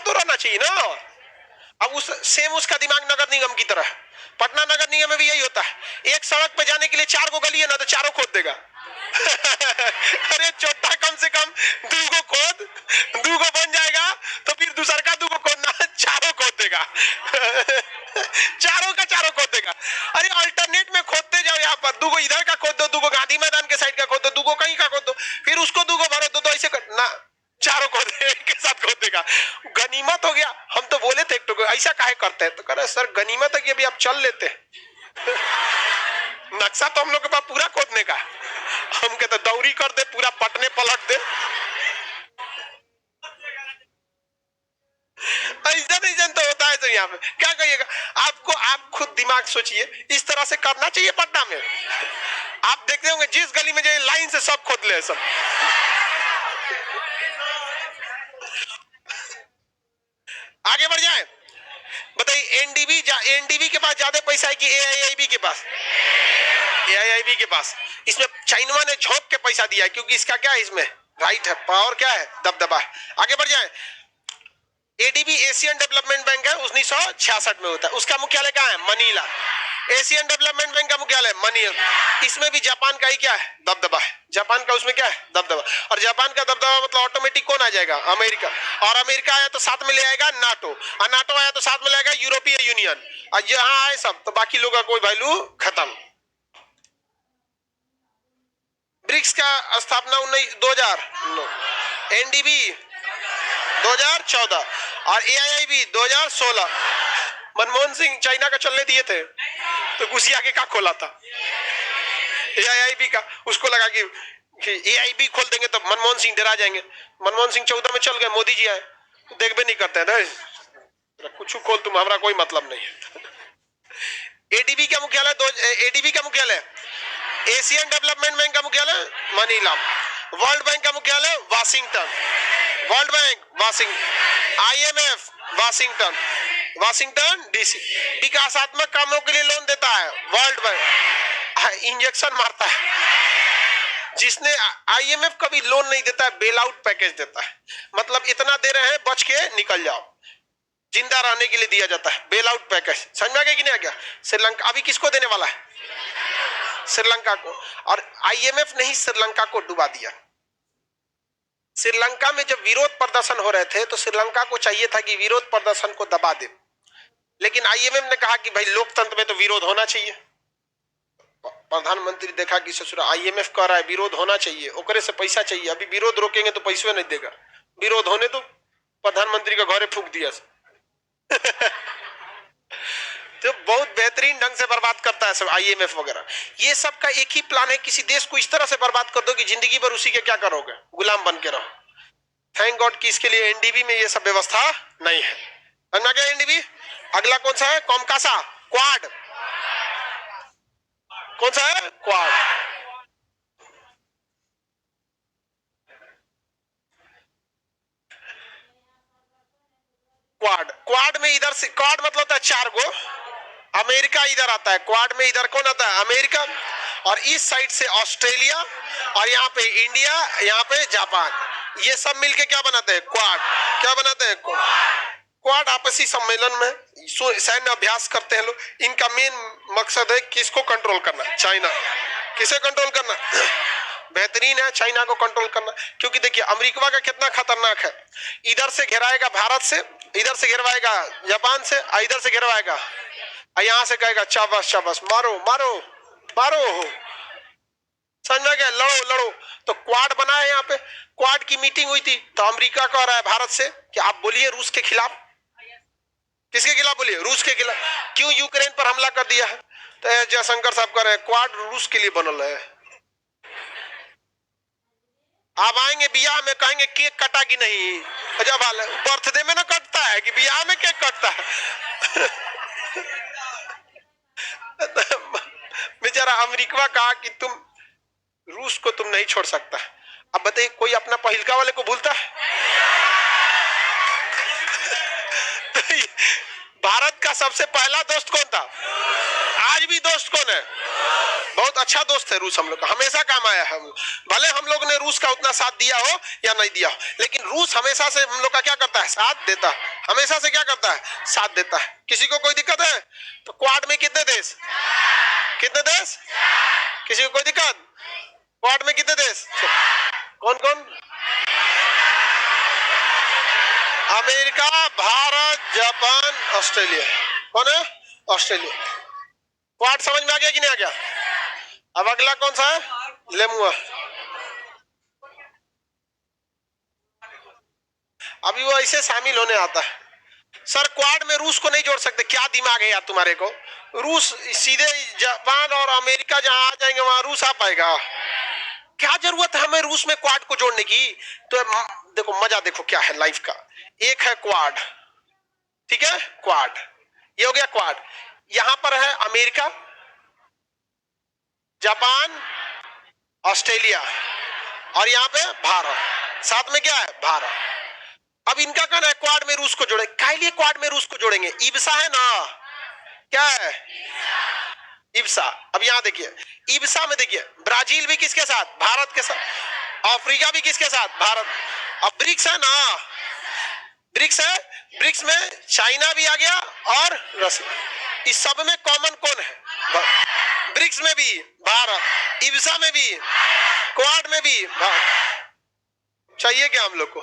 तो रहना चाहिए ना। अब उसका दिमाग नगर निगम की तरह। पटना नगर निगम में भी यही होता है, एक सड़क पे जाने के लिए 4 गो गली है ना, तो चारों खोद देगा। अरे छोटा, कम से कम 2 गो खोद, 2 गो बन जाएगा, तो फिर दूसरा का 2 गो खोदना, चारों खोद देगा। चारों का चारों खोद देगा। अरे अल्टरनेट में खोदते जाओ, यहाँ पर 2 गो इधर का खोद दो, 2 गो गांधी मैदान के साइड का खोद दो, 2 गो कहीं का खोद दो, फिर उसको 2 गो भरो दो, ऐसे ना, चारों खोद के साथ खोद देगा। गनीमत हो गया। हम तो बोले थे एक तो ऐसा काहे करते हैं, तो कह रहे सर गनीमत है कि अभी आप चल लेते हैं। नक्शा तो हम लोग के पास पूरा खोदने का, हम कहते दौरी कर दे, पूरा पटने पलट दे। ऐसा नहीं तो होता है। तो यहाँ पे क्या कहिएगा आपको, आप खुद दिमाग सोचिए, इस तरह से करना चाहिए पटना में। आप देखते होंगे जिस गली में जाए लाइन से सब खोद ले सब। आगे बढ़ जाए, बताइए एनडीबी के पास ज्यादा पैसा है कि एआईआईबी के पास? एआईआईबी के पास। इसमें चाइना ने झोंक के पैसा दिया है, क्योंकि इसका क्या है, इसमें राइट है, पावर क्या है, दबदबा है। आगे बढ़ जाए, एडीबी एशियन डेवलपमेंट बैंक है, 1966 में होता है। उसका मुख्यालय कहाँ है? मनीला। एशियन डेवलपमेंट बैंक का मुख्यालय मनीला। इसमें भी जापान का ही क्या है, दबदबा है। जापान का उसमें क्या है, दबदबा। और जापान का दबदबा मतलब ऑटोमेटिक कौन आ जाएगा? अमेरिका। और अमेरिका आया तो साथ में ले आएगा नाटो, और नाटो आया तो साथ में ले आएगा यूरोपीय यूनियन। और यहाँ आए सब तो बाकी लोगों का कोई वैल्यू खत्म। ब्रिक्स का स्थापना 2009, एनडीबी 2014 और एआईआईबी 2016। मनमोहन सिंह चाइना का चलने दिए थे तो घुसिया के का खोला था एआईआईबी का। उसको लगा कि एआईबी खोल देंगे तो मनमोहन सिंह डरा जाएंगे। मनमोहन सिंह 14 में चल गए, मोदी जी आए, देखबे नहीं करते हैं, कुछ खोल तुम, हमारा कोई मतलब नहीं है। एडीबी का मुख्यालय एशियन डेवलपमेंट बैंक का मुख्यालय मनीला। वर्ल्ड बैंक का मुख्यालय Washington. World bank Washington. IMF Washington DC. विकासात्मक कामों के लिए लोन देता है वर्ल्ड बैंक, इंजेक्शन मारता है। जिसने आईएमएफ कभी लोन नहीं देता है, बेल आउट पैकेज देता है। मतलब इतना दे रहे हैं, बच के निकल जाओ, जिंदा रहने के लिए दिया जाता है बेल आउट पैकेज। समझ में आ गया कि नहीं आ गया? श्रीलंका अभी किसको देने वाला है? श्रीलंका को। और आईएमएफ ने ही श्रीलंका को डुबा दिया। श्रीलंका में जब विरोध प्रदर्शन हो रहे थे तो श्रीलंका को चाहिए था कि विरोध प्रदर्शन को दबा दे, लेकिन आईएमएफ ने कहा कि भाई लोकतंत्र में तो विरोध होना चाहिए। प्रधानमंत्री देखा कि ससुर आईएमएफ कह रहा है विरोध होना चाहिए, ओकरे से पैसा चाहिए, अभी विरोध रोकेंगे तो पैसे नहीं देगा, विरोध होने दो। प्रधानमंत्री का घरे फूंक दिया। तो बहुत बेहतरीन ढंग से बर्बाद करता है सब आईएमएफ वगैरह। ये सब का एक ही प्लान है, किसी देश को इस तरह से बर्बाद कर दो कि जिंदगी भर उसी के क्या करोगे, गुलाम बन के रहो। थैंक गॉड कि इसके लिए एनडीबी में ये सब व्यवस्था नहीं है। समझ में गया एनडीबी? अगला कौन सा है? COMCASA, quad. कौन सा है? क्वाड। क्वाड में इधर से, क्वाड मतलब होता है 4 गो। अमेरिका इधर आता है क्वाड में, इधर कौन आता है? अमेरिका। और इस साइड से ऑस्ट्रेलिया, और यहाँ पे इंडिया, यहाँ पे जापान। ये सब मिलके क्या बनाते हैं? क्वाड। क्या बनाते हैं? क्वाड आपसी सम्मेलन में सैन्य अभ्यास करते हैं लोग। इनका मेन मकसद है किसको कंट्रोल करना? चाइना। किसे कंट्रोल करना? बेहतरीन है चाइना को कंट्रोल करना, क्योंकि देखिए अमेरिका का कितना खतरनाक है। इधर से घेराएगा भारत से, इधर से घेरवाएगा जापान से, इधर से घेरवाएगा, यहाँ से कहेगा चाबस चाबस, मारो मारो मारो। समझ में गया? लड़ो लड़ो। तो क्वाड बना है। यहाँ पे क्वाड की मीटिंग हुई थी, तो अमेरिका कह रहा है भारत से कि आप बोलिए रूस के खिलाफ। किसके खिलाफ बोलिए? रूस के खिलाफ। क्यों यूक्रेन पर हमला कर दिया है? तो जयशंकर साहब कह रहे हैं क्वाड रूस के लिए बनल है। आप आएंगे बियाह में, कहेंगे केक कटा कि नहीं? जब बर्थडे में ना कटता है कि बियाह में केक कटता है? बेचारा अमेरिका कहा कि तुम रूस को तुम नहीं छोड़ सकता। अब बताइए कोई अपना पहिलका वाले को भूलता है? भारत का सबसे पहला दोस्त कौन था? आज भी दोस्त कौन है? बहुत अच्छा दोस्त है रूस। हम लोग का हमेशा काम आया है। भले हम लोग ने रूस का उतना साथ दिया हो या नहीं दिया हो, लेकिन रूस हमेशा से हम लोग का क्या करता है? साथ देता है। हमेशा से क्या करता है, साथ देता है। किसी को कोई दिक्कत है तो क्वाड में कितने देश, कितने देश, किसी को कोई दिक्कत, क्वाड में कितने देश, कौन कौन, अमेरिका, भारत, जापान, ऑस्ट्रेलिया। कौन है, ऑस्ट्रेलिया। क्वाड समझ में आ गया कि नहीं आ गया? अब अगला कौन सा है, लेमुआ। अभी वो ऐसे शामिल होने आता है। सर क्वाड में रूस को नहीं जोड़ सकते, क्या दिमाग है यार तुम्हारे को? रूस सीधे जापान और अमेरिका जहां आ जाएंगे वहां रूस आ पाएगा? क्या जरूरत है हमें रूस में क्वाड को जोड़ने की? तो देखो मजा, देखो क्या है लाइफ का। एक है क्वाड, ठीक है, क्वाड, ये हो गया क्वाड। यहां पर है अमेरिका, जापान, ऑस्ट्रेलिया और यहाँ पे भारत, साथ में क्या है, भारत। अब इनका कहना है क्वाड में रूस को जोड़े। काहे लिए क्वाड में रूस को जोड़ेंगे? इब्सा है ना, क्या है, इब्सा। अब यहाँ देखिए, इब्सा में देखिए ब्राजील भी किसके साथ, भारत के साथ, अफ्रीका भी किसके साथ, भारत। अब ब्रिक्स है ना, ब्रिक्स है, ब्रिक्स में चाइना भी आ गया और रशिया। इस सब में कॉमन कौन है, ब्रिक्स में भी भारत, इब्सा में भी, क्वाड में भी भारत। चाहिए क्या हम लोग को,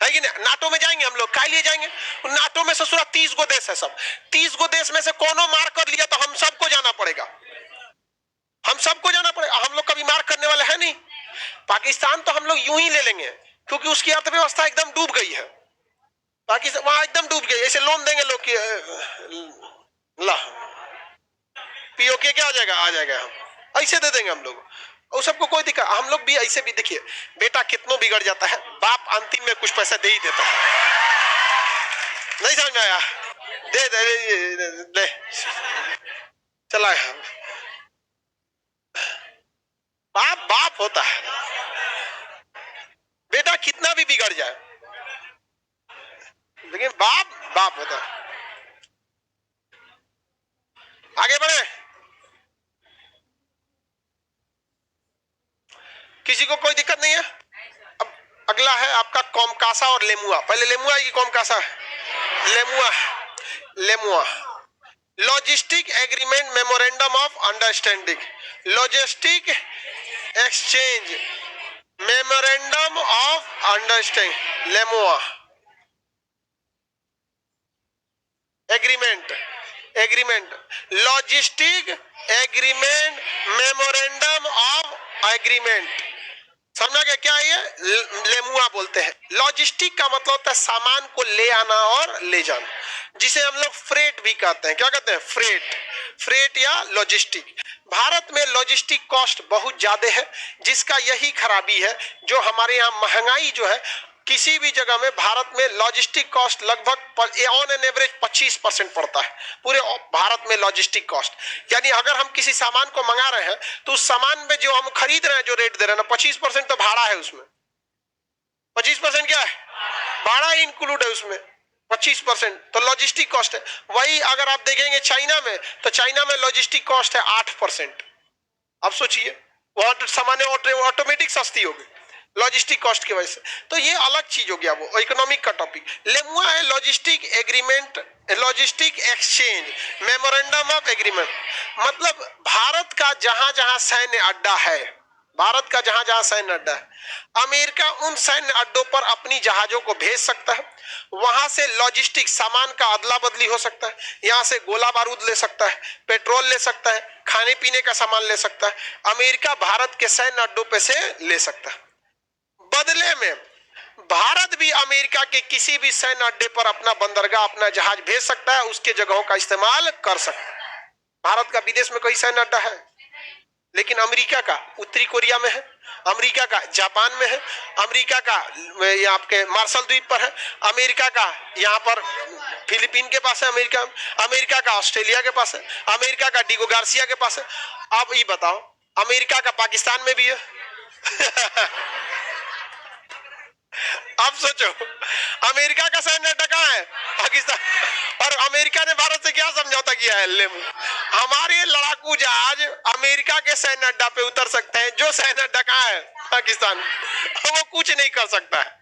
है कि नहीं? नाटो में जाएंगे हम लोग, काय लिए जाएंगे? नाटो में ससुरा 30 गो देश है, सब 30 गो देश में से कोनो मार कर लिया तो हम सबको जाना पड़ेगा, हम सबको जाना पड़ेगा। हम लोग कभी मार करने वाले हैं नहीं। पाकिस्तान तो हम लोग यूं ही ले लेंगे क्योंकि उसकी अर्थव्यवस्था एकदम डूब गई है, पाकिस्तान वहां एकदम डूब गई। ऐसे लोन देंगे लोग की ला पीओके क्या हो जाएगा, आ जाएगा, हम ऐसे दे देंगे हम लोग, और सबको कोई दिक्कत। हम लोग भी ऐसे भी देखिए, बेटा कितना बिगड़ जाता है, बाप अंतिम में कुछ पैसा दे ही देता है। नहीं समझ में आया, दे दे, दे, दे, दे, दे। चला है, बाप बाप होता है, बेटा कितना भी बिगड़ जाए लेकिन बाप बाप होता है। आगे बढ़े, किसी को कोई दिक्कत नहीं है? अब अगला है आपका कॉमकासा और लेमुआ। पहले लेमुआ है कि कॉमकासा है? LEMOA, LEMOA logistic agreement memorandum of understanding, logistic exchange memorandum of understanding, LEMOA agreement, agreement, logistic agreement memorandum of agreement. समझा गया क्या? ये लेमुआ बोलते हैं। लॉजिस्टिक का मतलब होता है सामान को ले आना और ले जाना, जिसे हम लोग फ्रेट भी कहते हैं। क्या कहते हैं? फ्रेट, फ्रेट या लॉजिस्टिक। भारत में लॉजिस्टिक कॉस्ट बहुत ज्यादा है, जिसका यही खराबी है, जो हमारे यहाँ महंगाई जो है, किसी भी जगह में भारत में लॉजिस्टिक कॉस्ट लगभग ऑन एन एवरेज 25% पड़ता है पूरे भारत में लॉजिस्टिक कॉस्ट। यानी अगर हम किसी सामान को मंगा रहे हैं तो उस सामान में जो हम खरीद रहे हैं, जो रेट दे रहे हैं ना, 25% तो भाड़ा है उसमें। 25% क्या है? भाड़ा इंक्लूड है उसमें, 25% तो लॉजिस्टिक कॉस्ट है। वही अगर आप देखेंगे चाइना में, तो चाइना में लॉजिस्टिक कॉस्ट है 8%। अब सोचिए, वहां सामान्य ऑटोमेटिक सस्ती होगी लॉजिस्टिक कॉस्ट की वजह से। तो ये अलग चीज हो गया, वो इकोनॉमिक का टॉपिक। लेमुआ है logistic agreement, logistic exchange memorandum of agreement. मतलब भारत का जहां जहां सैन्य अड्डा है, भारत का जहां जहां सैन्य अड्डा है, अमेरिका उन सैन्य अड्डों पर अपनी जहाजों को भेज सकता है। वहां से लॉजिस्टिक सामान का अदला बदली हो सकता है, यहां से गोला बारूद ले सकता है, पेट्रोल ले सकता है, खाने पीने का सामान ले सकता है। अमेरिका भारत के सैन्य अड्डों पे से ले सकता है। बदले में भारत भी अमेरिका के किसी भी सैन्य अड्डे पर अपना बंदरगाह, अपना जहाज भेज सकता है, उसके जगहों का इस्तेमाल कर सकता है। भारत का विदेश में कोई सैन्य अड्डा है, लेकिन अमेरिका का उत्तरी कोरिया में है, अमेरिका का जापान में है, अमेरिका का यहाँ आपके मार्शल द्वीप पर है, अमेरिका का यहाँ पर फिलीपीन के पास है, अमेरिका, अमेरिका का ऑस्ट्रेलिया के पास है, अमेरिका का डिगो गार्सिया के पास है। अब ये बताओ, अमेरिका का पाकिस्तान में भी है। अब सोचो, अमेरिका का सैन्य अड्डा कहाँ है? पाकिस्तान। और अमेरिका ने भारत से क्या समझौता किया है? हमारे लड़ाकू जहाज अमेरिका के सैन्य अड्डा पे उतर सकते हैं, जो सैन्य अड्डा कहाँ है? पाकिस्तान, वो कुछ नहीं कर सकता है।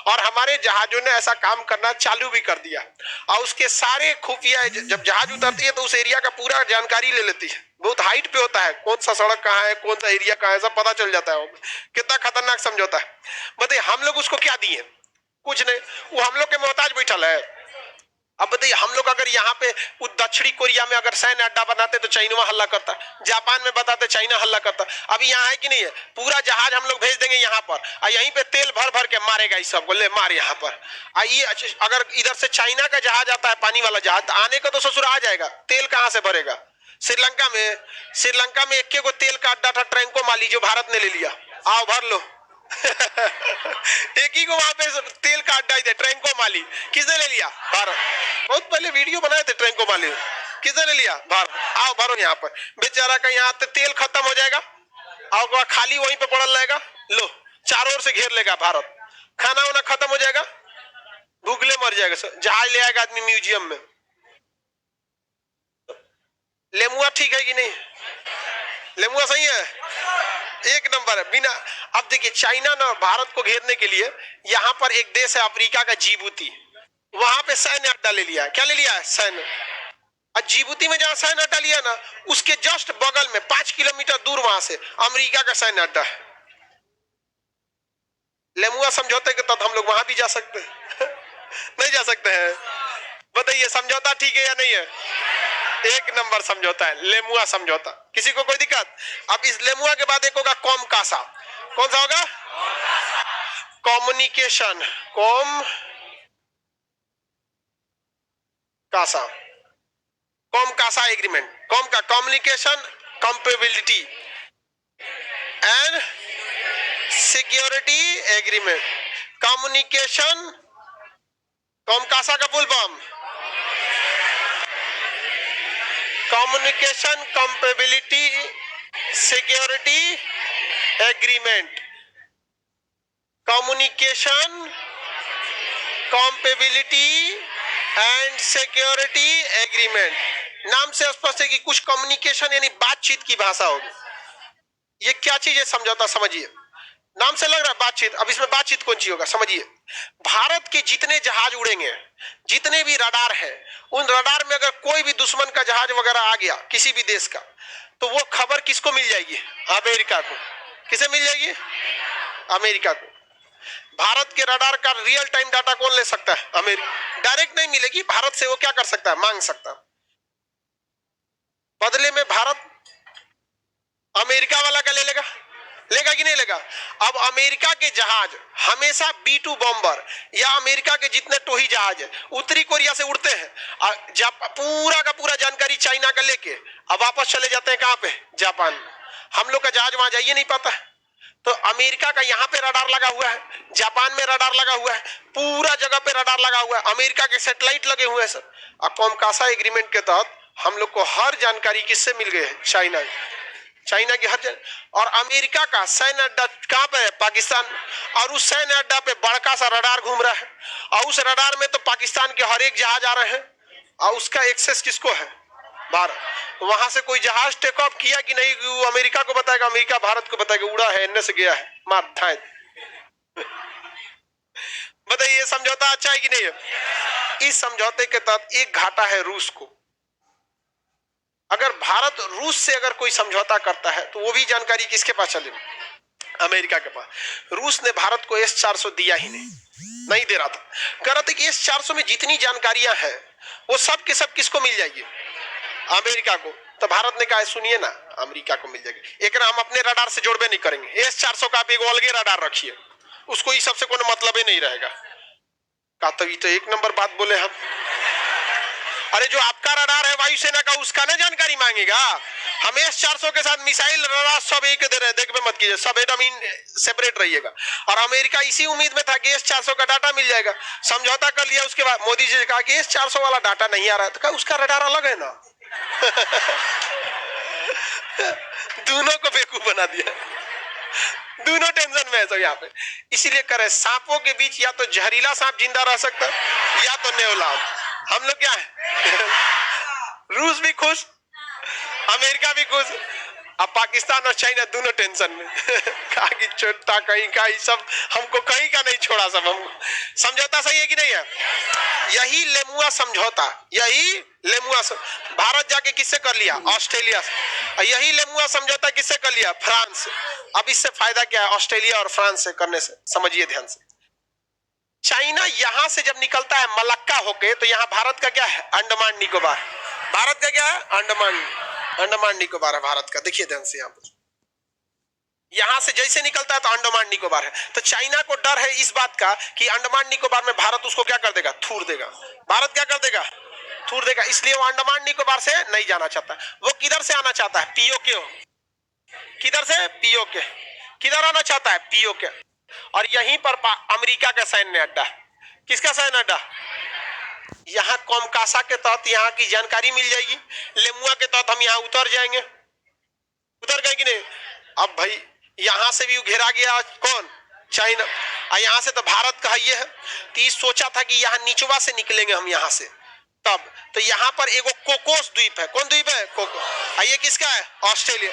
और हमारे जहाजों ने ऐसा काम करना चालू भी कर दिया, और उसके सारे खुफिया, जब जहाज उतरती है तो उस एरिया का पूरा जानकारी ले लेती है। बहुत हाइट पे होता है, कौन सा सड़क कहाँ है, कौन सा एरिया कहाँ है, सब पता चल जाता है। कितना खतरनाक समझौता है। बताइए हम लोग उसको क्या दिए? कुछ नहीं, वो हम लोग के मोहताज बैठल है। अब बताइए हम लोग अगर यहाँ पे दक्षिणी कोरिया में अगर सैन्य अड्डा बनाते तो चाइना हल्ला करता, जापान में बताते चाइना हल्ला करता। अभी यहाँ है कि नहीं है? पूरा जहाज हम लोग भेज देंगे यहाँ पर, और यहीं पे तेल भर भर के मारेगा इस सबको, ले मार यहाँ पर। आइए, अगर इधर से चाइना का जहाज आता है, पानी वाला जहाज, तो आने का तो ससुर आ जाएगा, तेल कहाँ से भरेगा? श्रीलंका में एक को तेल का अड्डा था, ट्रैंको माली, जो भारत ने ले लिया। आओ भर लो। एक ही को वहां पे तेल का अड्डा ही थे, ट्रैंको माली। किसने ले लिया? भारत। बहुत पहले वीडियो बनाए थे ट्रैंको माली, किसने ले लिया? भारत। आओ भरो यहाँ पर, बेचारा का यहाँ तेल खत्म हो जाएगा, आओ खाली वहीं पे पड़ल रहेगा। लो, चारों ओर से घेर लेगा भारत, खाना वाना खत्म हो जाएगा, भूखले मर जाएगा। जहाज ले आएगा आदमी म्यूजियम में। लेमुआ ठीक है कि नहीं? लेमुआ सही है, एक नंबर है बिना। अब देखिए चाइना ना भारत को घेरने के लिए, यहाँ पर एक देश है अफ्रीका का, जिबूती, वहां पे सैन्य अड्डा ले लिया है। क्या ले लिया है? सैन्य। और जिबूती में जहां सैन्य अड्डा लिया ना, उसके जस्ट बगल में 5 किलोमीटर दूर वहां से अमेरिका का सैन्य अड्डा है। लेमुआ समझौते के तहत हम लोग वहां भी जा सकते हैं। नहीं जा सकते हैं? बताइए समझौता ठीक है या नहीं है? एक नंबर समझौता है, लेमुआ समझौता। किसी को कोई दिक्कत? अब इस लेमुआ के बाद एक होगा कॉम कासा। कौन सा होगा? Communication COMCASA, COMCASA agreement. COM का communication compatibility and security agreement. Communication, COMCASA का full form communication compatibility security agreement. Communication compatibility and security agreement. नाम से स्पष्ट है कि कुछ कम्युनिकेशन यानी बातचीत की भाषा होगी। ये क्या चीज है समझौता? समझिए, नाम से लग रहा है बातचीत। अब इसमें बातचीत कौन सी होगा समझिए। भारत के जितने जहाज उड़ेंगे, जितने भी रडार है, उन रडार में अगर कोई भी दुश्मन का जहाज वगैरह आ गया किसी भी देश का, तो वो खबर किसको मिल जाएगी? अमेरिका को। किसे मिल जाएगी? अमेरिका को। भारत के रडार का रियल टाइम डाटा कौन ले सकता है? अमेरिका। डायरेक्ट नहीं मिलेगी, भारत से वो क्या कर सकता है? मांग सकता है। बदले में भारत अमेरिका वाला का ले लेगा, लेगा कि नहीं लेगा? अब अमेरिका के जहाज हमेशा B2 बॉम्बर या अमेरिका के जितने टोही जहाज है उत्तरी कोरिया से उड़ते हैं, पूरा का पूरा जानकारी चाइना का लेके अब वापस चले जाते हैं। कहां पे? जापान। हम लोग का जहाज वहां जाइए नहीं पाता है। तो अमेरिका का यहाँ पे रडार लगा हुआ है, जापान में रडार लगा हुआ है, पूरा जगह पे रडार लगा हुआ है, अमेरिका के सैटेलाइट लगे हुए हैं सर। अब कॉमकासा एग्रीमेंट के तहत हम लोग को हर जानकारी किससे मिल गई है? चाइना की हर और अमेरिका का सैन्य अड्डा कहां पे है? पाकिस्तान। और उस सैन्य अड्डा पे बड़का सा रडार घूम रहा है, और उस रडार में तो पाकिस्तान के हर एक जहाज आ रहे हैं, और उसका एक्सेस किसको है? भारत। वहां से कोई जहाज टेक ऑफ किया कि नहीं, वो अमेरिका को बताएगा, अमेरिका भारत को बताएगा उड़ा है, इनने से गया है, मार धाए। बताइए समझौता अच्छा है कि नहीं है? इस समझौते के तहत एक घाटा है रूस को। अगर भारत रूस से अगर कोई समझौता करता है तो वो भी जानकारी किसके पास चलेगी? अमेरिका के पास। रूस ने भारत को S-400 दिया ही नहीं दे रहा था। कह रहा था कि S-400 में जितनी जानकारियां हैं वो सब के सब किसको मिल जाएगी? अमेरिका को। तो भारत ने कहा सुनिए ना, अमेरिका को मिल जाएगी, एक हम अपने रडार से जोड़बे नहीं करेंगे। S-400 का आप एक अलगे रडार रखिए, उसको इस सबसे कोई मतलब ही नहीं रहेगा। कहा तो ये तो एक नंबर बात बोले हम। अरे जो आपका रडार है वायुसेना का, उसका ना जानकारी मांगेगा। हम S-400 के साथ मिसाइल रडार सब एक दे रहे हैं, देख मत कीजिए, सब एटम सेपरेट रहिएगा। और अमेरिका इसी उम्मीद में था कि S-400 का डाटा मिल जाएगा, समझौता कर लिया। उसके बाद मोदी जी ने कहा कि S-400 वाला डाटा नहीं आ रहा है, तो कहा उसका रडार अलग है ना। दोनों को बेवकूफ बना दिया, दोनों टेंशन में है सब यहाँ पे। इसीलिए करे सांपों के बीच या तो जहरीला सांप जिंदा रह सकता है या तो नेवलाम। हम लोग क्या है? रूस भी खुश, अमेरिका भी खुश, अब पाकिस्तान और चाइना दोनों टेंशन में कहा कि छोटा कहीं का ही सब हमको कहीं का नहीं छोड़ा सब हम समझौता सही है कि नहीं है। यही लेमुआ समझौता, यही लेमुआ भारत जाके किससे कर लिया? ऑस्ट्रेलिया से। यही लेमुआ समझौता किससे कर लिया? फ्रांस से। अब इससे फायदा क्या है ऑस्ट्रेलिया और फ्रांस से करने से? समझिए ध्यान से। चाइना यहां से जब निकलता है मलक्का होके, तो यहाँ भारत का क्या है? अंडमान निकोबार। भारत का क्या है? अंडमान निकोबार है भारत का। देखिए ध्यान से, यहां से जैसे निकलता है तो अंडमान निकोबार है। तो चाइना को डर है इस बात का कि अंडमान निकोबार में भारत उसको क्या कर देगा? थूर देगा। भारत क्या कर देगा? थूर देगा। इसलिए वो अंडमान निकोबार से नहीं जाना चाहता। वो किधर से आना चाहता है? पीओके। किधर से? पीओके। किधर आना चाहता है? पीओके। और यहीं पर अमेरिका का सैन्य अड्डा। किसका सैन्य अड्डा? यहाँ कोमकासा के तहत यहाँ की जानकारी मिल जाएगी। लेमुआ के तहत हम यहाँ उतर जाएंगे। उतर गए कि नहीं? अब भाई यहां से भी घेरा गया कौन? चाइना। और यहां से तो भारत का ये है। तो सोचा था कि यहाँ निचवा से निकलेंगे हम यहाँ से, तब तो यहाँ पर एगो कोकोस द्वीप है। कौन द्वीप है? कोको। ये किसका है? ऑस्ट्रेलिया।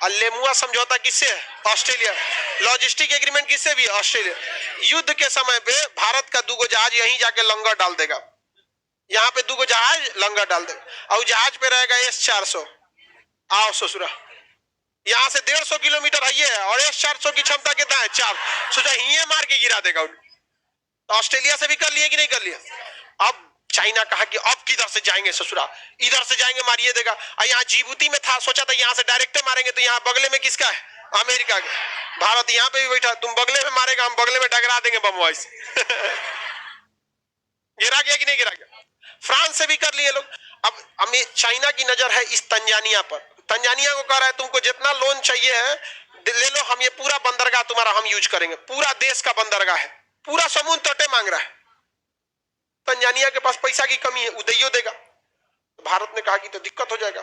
और लेमुआ समझौता किससे है? ऑस्ट्रेलिया। लॉजिस्टिक एग्रीमेंट किससे भी? ऑस्ट्रेलिया। युद्ध के समय पे भारत का 2 जहाज यहीं जाके लंगर डाल देगा। यहाँ पे 2 जहाज लंगर डाल देगा और जहाज पे रहेगा S-400। आओ ससुरा, यहाँ से 150 किलोमीटर है ये है और S-400 की क्षमता कितना है? 4। सोचा ही मार के गिरा देगा। तो ऑस्ट्रेलिया से भी कर लिए कि नहीं कर लिया? अब चाइना कहा कि अब किधर से जाएंगे ससुरा? इधर से जाएंगे मारिए देगा। और यहाँ जिबूती में था, सोचा था यहाँ से डायरेक्ट मारेंगे। तो यहाँ बगले में किसका है? अमेरिका का। भारत यहाँ पे भी बैठा, तुम बगले में मारेगा, हम बगले में टकरा देंगे बम वॉइस। गिरा गया कि नहीं गिरा गया? फ्रांस से भी कर लिए लोग। अब हमें चाइना की नजर है इस तंजानिया पर। तंजानिया को कह रहा है तुमको जितना लोन चाहिए है ले लो, हम ये पूरा बंदरगाह तुम्हारा हम यूज करेंगे। पूरा देश का बंदरगाह है, पूरा समुद्र तटे मांग रहा है। तंजानिया के पास पैसा की कमी है, उदयो देगा। तो भारत ने कहा कि तो दिक्कत हो जाएगा,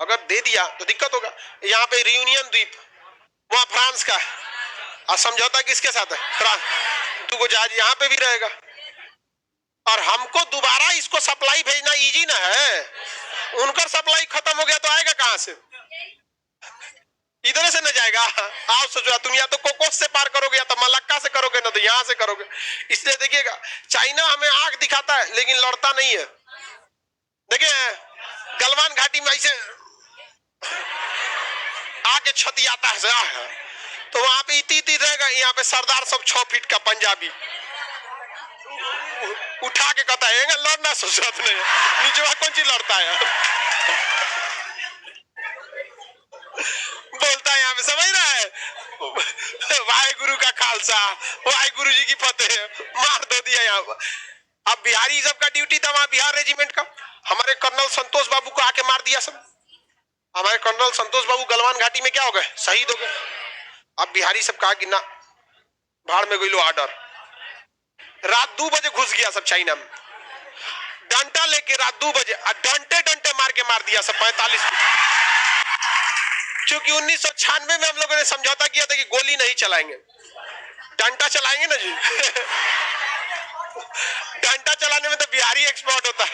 अगर दे दिया तो दिक्कत होगा। यहाँ पे रियूनियन द्वीप, वहां फ्रांस का है। और समझौता किसके साथ है? फ्रांस। 2 जहाज यहाँ पे भी रहेगा और हमको दोबारा इसको सप्लाई भेजना इजी ना है। उनका सप्लाई खत्म हो गया तो आएगा कहां से? इधर से न जाएगा। आओ सोचो, तुम या तो कोकोस से पार करोगे या तो मलक्का से करोगे, ना तो यहां से करोगे। इसलिए देखिएगा चाइना हमें आंख दिखाता है लेकिन लड़ता नहीं है। देखिए गलवान घाटी में ऐसे आके छतियाता है तो वहां पे इती रहेगा। यहाँ पे सरदार सब 6 फीट का पंजाबी उठा के कहता है लड़ना सोचत नहीं, नीचे कौन चीज लड़ता है? बोलता है यहाँ पे, समझ रहा है? वाहेगुरु का खालसा, वाहेगुरु जी की फतेह, मार दो दिया यहाँ पर। अब बिहारी सब का ड्यूटी था वहां, बिहार रेजिमेंट का। हमारे कर्नल संतोष बाबू को आके मार दिया सब। हमारे कर्नल संतोष बाबू गलवान घाटी में क्या हो गए? शहीद हो गए। अब बिहारी सब कहा कि ना, भाड़ में गई लो ऑर्डर। रात 2 बजे घुस गया सब चाइना में, डंडा लेके रात 2 बजे डंटे डंटे मार के मार दिया सब 45। क्योंकि 1996 में हम लोगों ने समझौता किया था कि गोली नहीं चलाएंगे, डंडा चलाएंगे ना जी। डंडा चलाने में तो बिहारी एक्सपर्ट होता है।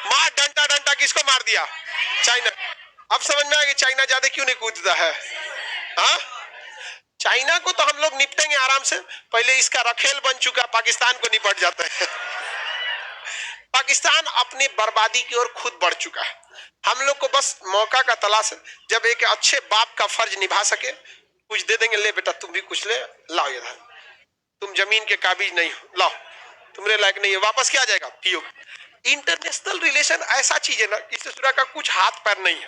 मार डंडा डंडा किसको मार दिया? चाइना। अब समझ में आया कि चाइना ज्यादा क्यों नहीं कूदता है। हाँ, चाइना को तो हम लोग निपटेंगे आराम से। पहले इसका रखेल बन चुका, पाकिस्तान को निपट जाता है। पाकिस्तान अपनी बर्बादी की ओर खुद बढ़ चुका है। हम लोग को बस मौका का तलाश है, जब एक अच्छे बाप का फर्ज निभा सके। कुछ दे देंगे, ले बेटा तुम भी कुछ ले, लाओ इधर, तुम जमीन के काबिज नहीं हो, लाओ, तुम्हारे लायक नहीं है, वापस क्या आ जाएगा? पियो। इंटरनेशनल रिलेशन ऐसा चीज है ना, इससे सुरा का कुछ हाथ पैर नहीं है।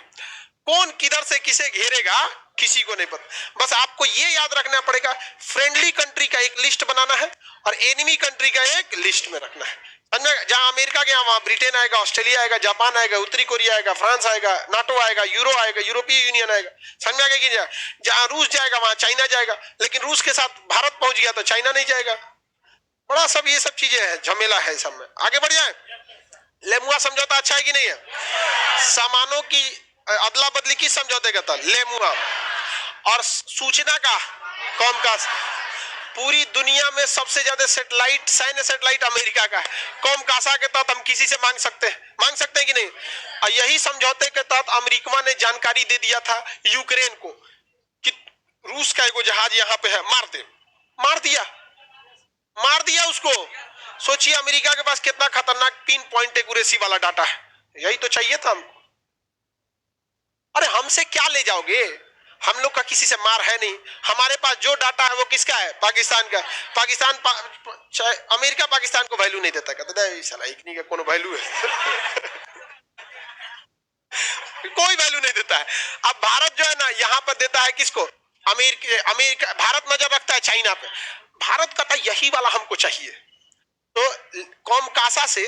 कौन किधर से किसे घेरेगा किसी को नहीं पता। बस आपको ये याद रखना पड़ेगा, फ्रेंडली कंट्री का एक लिस्ट बनाना है और एनिमी कंट्री का एक लिस्ट में रखना है। जहां अमेरिका गया वहां ब्रिटेन आएगा, ऑस्ट्रेलिया आएगा, जापान आएगा, उत्तरी कोरिया आएगा, फ्रांस आएगा, नाटो आएगा, यूरो आएगा, यूरोपीय यूनियन आएगा। समझ में आ गया कि जहां रूस जाएगा वहां चाइना जाएगा। लेकिन रूस के साथ भारत पहुंच गया तो चाइना नहीं जाएगा। बड़ा सब ये सब चीजें है, झमेला है सब में। आगे बढ़ जाए। लेमुआ समझौता अच्छा है कि नहीं है? सामानों की अदला बदली किस समझौते का था? लेमुआ। और सूचना का कौम का पूरी दुनिया में सबसे ज्यादा सैटेलाइट, सैन्य सैटेलाइट अमेरिका का है। कौम कासा के तहत हम किसी से मांग सकते हैं कि नहीं? और यही समझौते के तहत अमेरिका ने जानकारी दे दिया था यूक्रेन को कि रूस का एगो जहाज यहाँ पे है, मार दिया उसको। सोचिए अमेरिका के पास कितना खतरनाक पिन पॉइंट एक्यूरेसी वाला डाटा है। यही तो चाहिए था हमको। अरे हमसे क्या ले जाओगे? हम लोग का किसी से मार है नहीं। हमारे पास जो डाटा है वो किसका है? पाकिस्तान का। अमेरिका पाकिस्तान को वैल्यू नहीं देता, कहता है साला इकनी का कोनो वैल्यू है कोई वैल्यू नहीं देता है। अब भारत जो है ना यहाँ पर देता है किसको? अमेरिका। भारत नजर रखता है चाइना पे। भारत कहता है यही वाला हमको चाहिए। तो कौम कासा से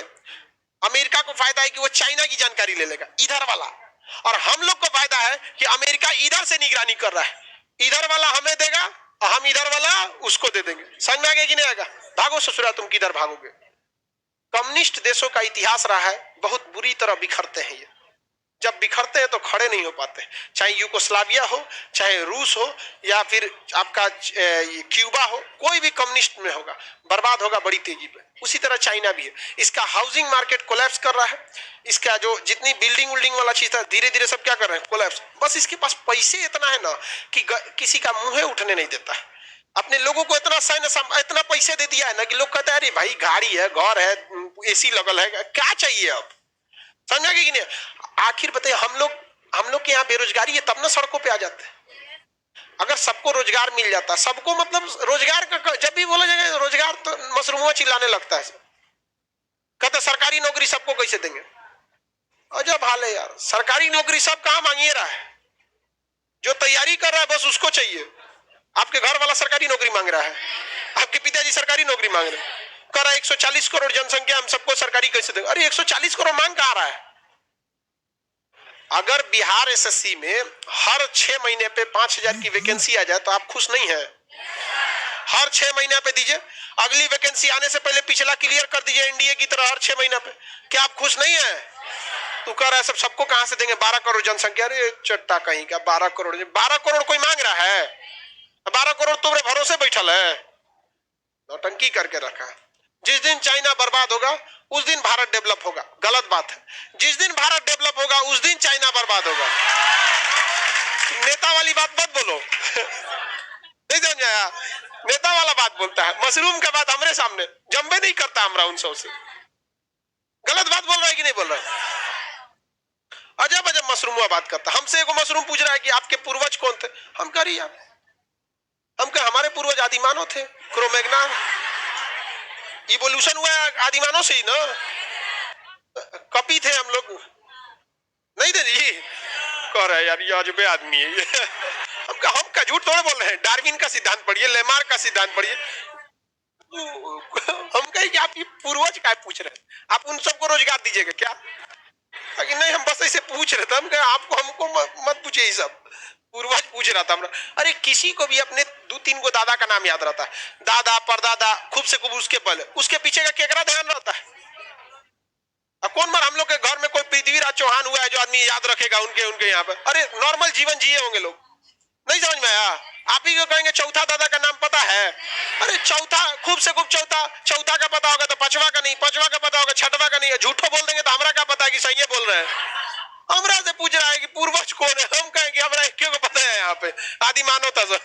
अमेरिका को फायदा है कि वो चाइना की जानकारी ले लेगा, इधर वाला। और हम लोग को फायदा है कि अमेरिका इधर से निगरानी कर रहा है, इधर वाला हमें देगा और हम इधर वाला उसको दे देंगे। समझ में आ गया कि नहीं आएगा? भागो ससुरा, तुम किधर भागोगे? कम्युनिस्ट देशों का इतिहास रहा है, बहुत बुरी तरह बिखरते हैं ये। जब बिखरते हैं तो खड़े नहीं हो पाते, चाहे यूगोस्लाविया हो, चाहे रूस हो, या फिर आपका क्यूबा हो, कोई भी कम्युनिस्ट में होगा, बर्बाद होगा बड़ी तेजी पे। उसी तरह चाइना भी है। इसका हाउसिंग मार्केट कोलैप्स कर रहा है। इसका जो जितनी बिल्डिंग वाला चीज था, धीरे धीरे सब क्या कर रहे हैं? कोलैप्स। बस इसके पास पैसे इतना है ना कि किसी का मुंह उठने नहीं देता है। अपने लोगों को इतना पैसे दे दिया है ना कि लोग कहते हैं अरे भाई गाड़ी है, घर है, एसी लगल है, क्या चाहिए अब? समझा कि नहीं? आखिर बताइए, हम लोग के यहाँ बेरोजगारी है तब ना सड़कों पे आ जाते हैं। अगर सबको रोजगार मिल जाता, सबको मतलब रोजगार का जब भी बोला जाएगा रोजगार तो मशरूम चिल्लाने लगता है। कहते सरकारी नौकरी सबको कैसे देंगे? अजब हाल है यार। सरकारी नौकरी सब कहाँ मांगिए रहा है? जो तैयारी कर रहा है बस उसको चाहिए। आपके घर वाला सरकारी नौकरी मांग रहा है, आपके पिताजी सरकारी नौकरी मांग रहे हैं। कह रहा है 140 करोड़ जनसंख्या, हम सबको सरकारी कैसे देंगे? अरे 140 करोड़ मांग कहाँ रहा है? अगर बिहार एसएससी में हर 6 महीने पे 5000 की वैकेंसी आ जाए तो आप खुश नहीं है? हर 6 महीने पे दीजिए, अगली वैकेंसी आने से पहले पिछला क्लियर कर दीजिए एनडीए की तरह हर 6 महीने पे। क्या आप खुश नहीं है? तू कह रहा है सबको कहां से देंगे? 12 करोड़ जनसंख्या। अरे चट्टा कहीं का 12 करोड़, 12 करोड़ कोई मांग रहा है? 12 करोड़ तुम्हारे भरोसे बैठल है, नौटंकी करके रखा है। जिस दिन चाइना बर्बाद होगा उस दिन भारत डेवलप होगा। गलत बात है। जिस दिन भारत डेवलप होगा उस दिन चाइना बर्बाद होगा। नेता वाली बात मत बोलो नहीं समझ आया? नेता वाला बात बोलता है, मशरूम का बात हमारे सामने जम्बे नहीं करता हमरा उन सबसे। गलत बात बोल रहा है कि नहीं बोल रहा है? अजब अजब मशरूम बात करता। हमसे एगो मशरूम पूछ रहा है कि आपके पूर्वज कौन थे? हम कह रही हम कह हमारे पूर्वज आदिमानव थे, क्रोमैग्नन। इवोल्यूशन हुआ आदिमानव से ही ना, कपी थे हम लोग। नहीं थे जी? कह रहे यार ये अजबे आदमी है हम का झूठ थोड़े बोल रहे हैं। डार्विन का सिद्धांत पढ़िए, लेमार का सिद्धांत पढ़िए। हम कहे कि आप ये पूर्वज क्या पूछ रहे हैं? आप उन सबको रोजगार दीजिएगा क्या? कि नहीं हम बस ऐसे पूछ रहे थे। हम कहे आपको हमको मत पूछिए, ये सब पूर्वज पूछ रहा था हमरा। अरे किसी को भी अपने 2-3 गो दादा का नाम याद रहता है, दादा परदादा, खूब से खूब उसके पहले उसके पीछे का केकरा ध्यान रहता है? अब कौन बार हम लोग के घर में कोई पृथ्वीराज चौहान हुआ है जो आदमी याद रखेगा उनके यहाँ पे? अरे नॉर्मल जीवन जिए होंगे लोग। नहीं समझ में आया? आप ही को कहेंगे चौथा दादा का नाम पता है? अरे चौथा, खूब से खूब चौथा का पता होगा तो पांचवा का नहीं, पांचवा का पता होगा छठवा का नहीं है। झूठो बोल देंगे तो हमरा क्या पता है कि सही बोल रहे हैं? हमरा से पूछ रहा है कि पूर्वज कौन है? हम कहेंगे हमरा क्यों को पता है? यहाँ पे आदि मानव था सब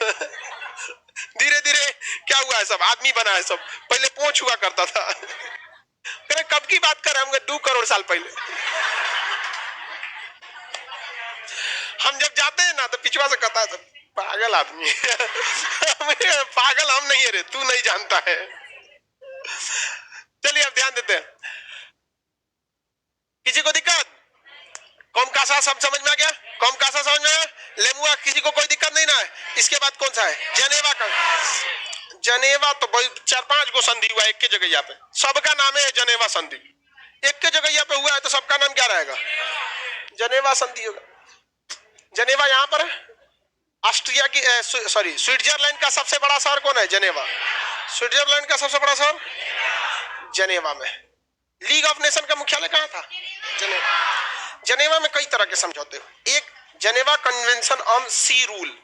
धीरे धीरे क्या हुआ है, सब आदमी बना है। सब पहले पोंछ हुआ करता था कब की बात कर रहे हैं? 2 करोड़ साल पहले। हम जब जाते हैं ना तो पिछवा से कहता है पागल आदमी पागल हम नहीं है रे, तू नहीं जानता है। चलिए अब ध्यान देते हैं। किसी को दिक्कत? कौम कासा सब समझ में आ गया? कौम कासा समझ में आया? लेमुआ किसी को कोई दिक्कत नहीं ना है? इसके बाद कौन सा है? जनेवा का। जनेवा तो 4-5 गो संधि हुआ एक के जगह पे, सबका नाम है जनेवा संधि। एक के जगह पे हुआ है तो सबका नाम क्या रहेगा? जनेवा संधि होगा। जनेवा यहाँ पर है। ऑस्ट्रिया की सॉरी स्विट्जरलैंड का सबसे बड़ा शहर कौन है? जनेवा। स्विट्जरलैंड का सबसे बड़ा शहर जनेवा में। लीग ऑफ नेशन का मुख्यालय कहाँ था? जनेवा। जनेवा में कई तरह के समझौते हुए। एक जनेवा कन्वेंशन ऑन सी रूल,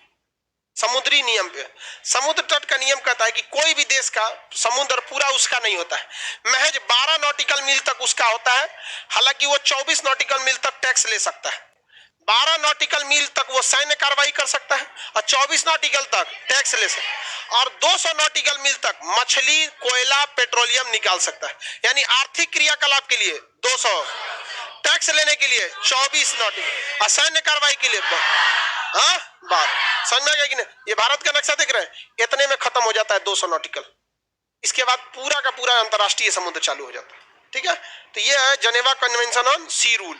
समुद्री नियम पे। समुद्र तट का नियम कहता है कि कोई भी देश का समुद्र पूरा उसका नहीं होता है, महज 12 नॉटिकल मील तक उसका होता है। हालांकि वो 24 नॉटिकल मील तक टैक्स ले सकता है, 12 नॉटिकल मील तक वो सैन्य कार्रवाई कर सकता है और 24 नॉटिकल तक टैक्स ले सकता है, और 200 नॉटिकल मील तक मछली, कोयला, पेट्रोलियम निकाल सकता है। यानी आर्थिक क्रियाकलाप के लिए 200, टैक्स लेने के लिए 24 नॉटिकल और सैन्य कार्रवाई के लिए बात समझ में आ गया कि नहीं। ये भारत का नक्शा देख रहे हैं, इतने में खत्म हो जाता है 200 नॉटिकल। इसके बाद पूरा का पूरा अंतरराष्ट्रीय समुद्र चालू हो जाता है। ठीक है, तो ये है जनेवा कन्वेंशन ऑन सी रूल,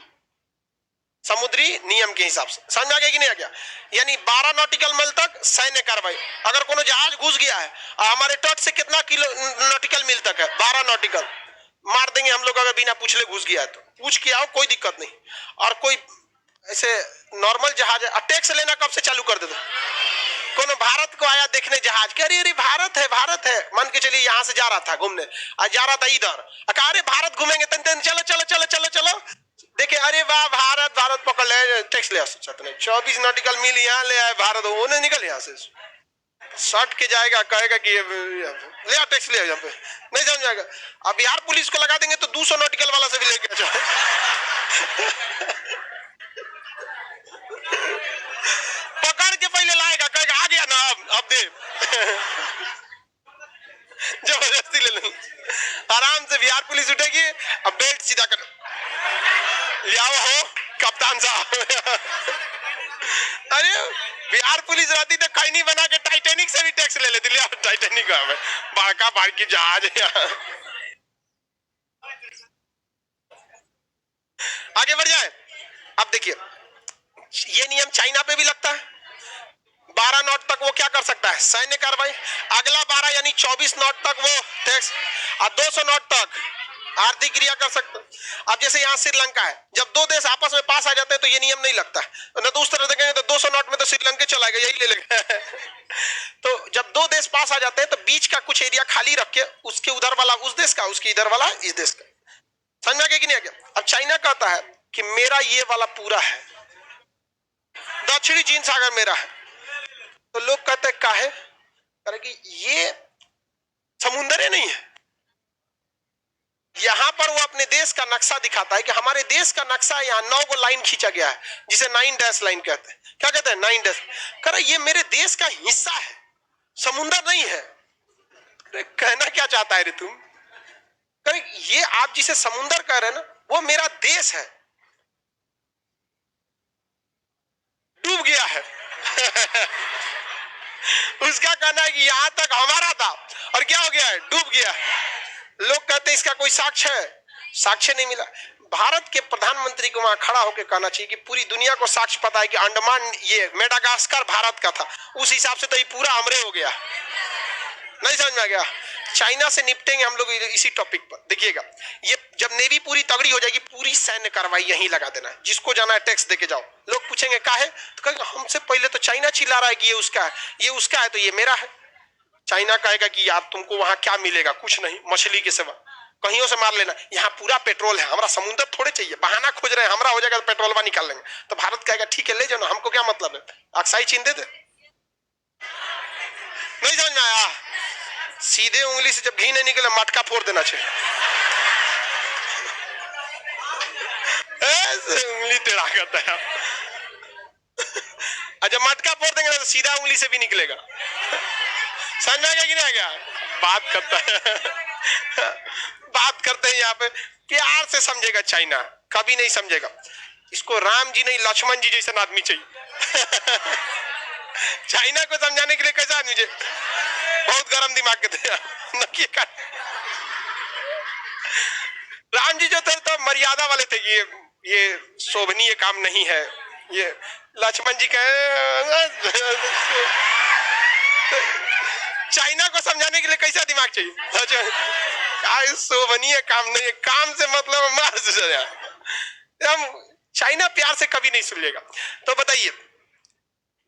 समुद्री नियम के हिसाब से। समझ में आ गया कि नहीं आ गया। यानी 12 नॉटिकल मील तक सैन्य कार्रवाई। अगर कोनो जहाज घुस गया है और हमारे तट से कितना किलो नॉटिकल मील तक है, 12 नॉटिकल, मार देंगे हम लोग। अगर बिना पूछले घुस गया है तो पूछ के आओ, कोई दिक्कत नहीं। और कोई ऐसे नॉर्मल जहाज है, टैक्स लेना कब से चालू कर देते। कोनो भारत को आया देखने जहाज के, अरे अरे भारत है, भारत है, मान के चलिए यहाँ से जा रहा था घूमने, आज जा रहा था इधर, अरे भारत घूमेंगे, तन चलो चलो चलो चलो चलो, देखे अरे वाह भारत, भारत पकड़ ले, टैक्स ले। 24 नॉटिकल मील यहाँ ले आए भारत, वो नहीं निकल यहाँ से, सट के जाएगा, कहेगा कि ले आ टैक्स ले, यहाँ पे नहीं समझ आएगा। अब बिहार पुलिस को लगा देंगे तो 200 नॉटिकल वाला से भी लेके जाए। पकड़ के पहले लाएगा, कहेगा आ गया ना, अब दे। जबरदस्ती ले लूं, आराम से बिहार पुलिस उठेगी, अब बेल्ट सीधा कर, ले आओ हो कप्तान साहब। अरे बिहार पुलिस रहती तो खैनी बना के टाइटैनिक से भी टैक्स ले लेती। ले आओ टाइटैनिक में बड़का बारकी जहाज है। आगे बढ़ जाए। अब देखिए ये नियम चाइना पे भी लगता है। 12 नॉट तक वो क्या कर सकता है, सैन्य कार्रवाई। अगला 12 यानी 24 नॉट तक वो टैक्स, और 200 नॉट तक आर्थिक क्रिया कर सकते। अब जैसे यहाँ श्रीलंका है, जब दो देश आपस में पास आ जाते हैं तो ये नियम नहीं लगता है, न तो उस तरह देखेंगे तो 200 नॉट में तो श्रीलंका चला गया, यही ले लेगा। तो जब दो देश पास आ जाते हैं तो बीच का कुछ एरिया खाली रख के उसके उधर वाला उस देश का, उसके इधर वाला इस देश का। समझ में आ गया कि नहीं आ गया। अब चाइना कहता है कि मेरा ये वाला पूरा है, दक्षिणी चीन सागर मेरा है। तो लोग कहते हैं काहे, अरे कि ये समुंदर ही नहीं है। यहां पर वो अपने देश का नक्शा दिखाता है कि हमारे देश का नक्शा यहाँ 9 गो लाइन खींचा गया है, जिसे 9 डैश लाइन कहते हैं। क्या कहते हैं, 9 डैश। कह रहा ये मेरे देश का हिस्सा है, समुंदर नहीं है। कहना क्या चाहता है रे तुम। कह ये आप जिसे समुंदर कह रहे हैं ना, वो मेरा देश है, डूब गया है। उसका कहना है कि यहां तक हमारा था और क्या हो गया है, डूब गया है। लोग कहते हैं इसका कोई साक्ष्य है, साक्ष्य नहीं मिला। भारत के प्रधानमंत्री को वहां खड़ा होकर कहना चाहिए कि पूरी दुनिया को साक्ष्य पता है कि अंडमान, ये मेडागास्कर भारत का था, उस हिसाब से तो ये पूरा हमरे हो गया। नहीं समझ में आ गया। चाइना से निपटेंगे हम लोग इसी टॉपिक पर। देखिएगा ये जब नेवी पूरी तगड़ी हो जाएगी, पूरी सैन्य कार्रवाई यहीं लगा देना है, जिसको जाना है टैक्स देके जाओ। लोग पूछेंगे काहे, तो कहेंगे हमसे पहले तो चाइना चिल्ला रहा है कि ये उसका है, ये उसका है तो ये मेरा है। चाइना कहेगा कि यार तुमको वहां क्या मिलेगा, कुछ नहीं, मछली के सिवा कहीं से मार लेना, यहाँ पूरा पेट्रोल है, हमारा समुद्र थोड़े चाहिए, बहाना खोज रहे हैं, हमारा हो जाएगा तो पेट्रोल निकाल लेंगे। तो भारत कहेगा ठीक है ले जाओ ना, हमको क्या मतलब है, अक्साई चीन दे दे। नहीं समझ में आया। सीधे उंगली से जब घी नहीं निकले मटका फोड़ देना चाहिए। ऐसे उंगली टेढ़ा करता है। जब मटका फोड़ देंगे तो सीधा उंगली से भी निकलेगा। समझ में आ गया कि नहीं आ गया। बात करता है, बात करते हैं यहाँ पे, प्यार से समझेगा चाइना, कभी नहीं समझेगा। इसको राम जी नहीं लक्ष्मण जी जैसा आदमी चाहिए। चाइना को समझाने के लिए कैसा आदमी चाहिए, बहुत गर्म दिमाग के थे। राम जी जो थे तो मर्यादा वाले थे कि ये शोभनीय काम नहीं है। ये लक्ष्मण जी कहे, चाइना को समझाने के लिए कैसा दिमाग चाहिए, शोभनीय काम नहीं है, काम से मतलब मार हम। चाइना प्यार से कभी नहीं सुन लेगा। तो बताइए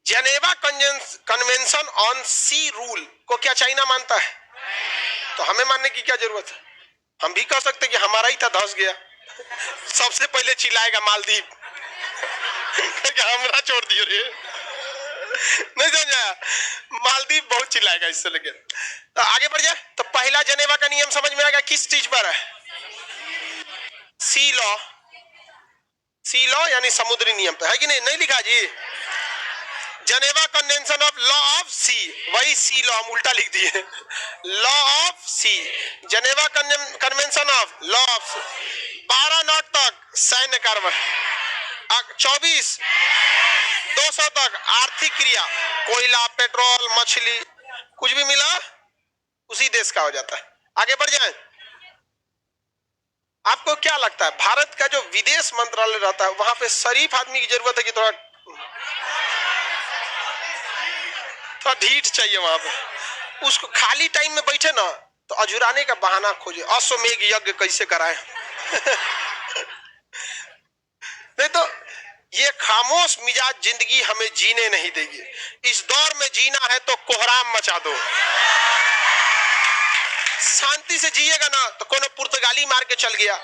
Geneva convention on sea rule को क्या चाइना मानता है, तो हमें मानने की क्या जरूरत है। हम भी कह सकते कि हमारा ही था, धस गया। सबसे पहले चिल्लाएगा मालदीव, क्या हमरा छोड़ दियो रे। नहीं समझ आया? मालदीव बहुत चिल्लाएगा इससे लेके। तो आगे बढ़ जाए तो पहला जनेवा का नियम समझ में आएगा किस चीज पर है? सी लॉ। सी लॉ यानी समुद्री नियम पे है कि नहीं? नहीं लिखा जी? Geneva convention of law of sea, वही सी लॉ हम उल्टा लिख दिए। Law of sea, Geneva convention of law of 12 knot तक सैन्य कार्रवाई, 24 200 तक आर्थिक क्रिया, कोयला पेट्रोल मछली कुछ भी मिला उसी देश का हो जाता है। आगे बढ़ जाए। आपको क्या लगता है भारत का जो विदेश मंत्रालय रहता है वहां पे शरीफ आदमी की जरूरत है कि थोड़ा ढीठ चाहिए? वहां पे उसको खाली टाइम में बैठे ना तो अजुराने का बहाना खोजे, अश्वमेघ यज्ञ कैसे कराए। नहीं तो ये खामोश मिजाज जिंदगी हमें जीने नहीं देगी। इस दौर में जीना है तो कोहराम मचा दो। शांति से जिएगा ना तो कोनो पुर्तगाली मार के चल गया,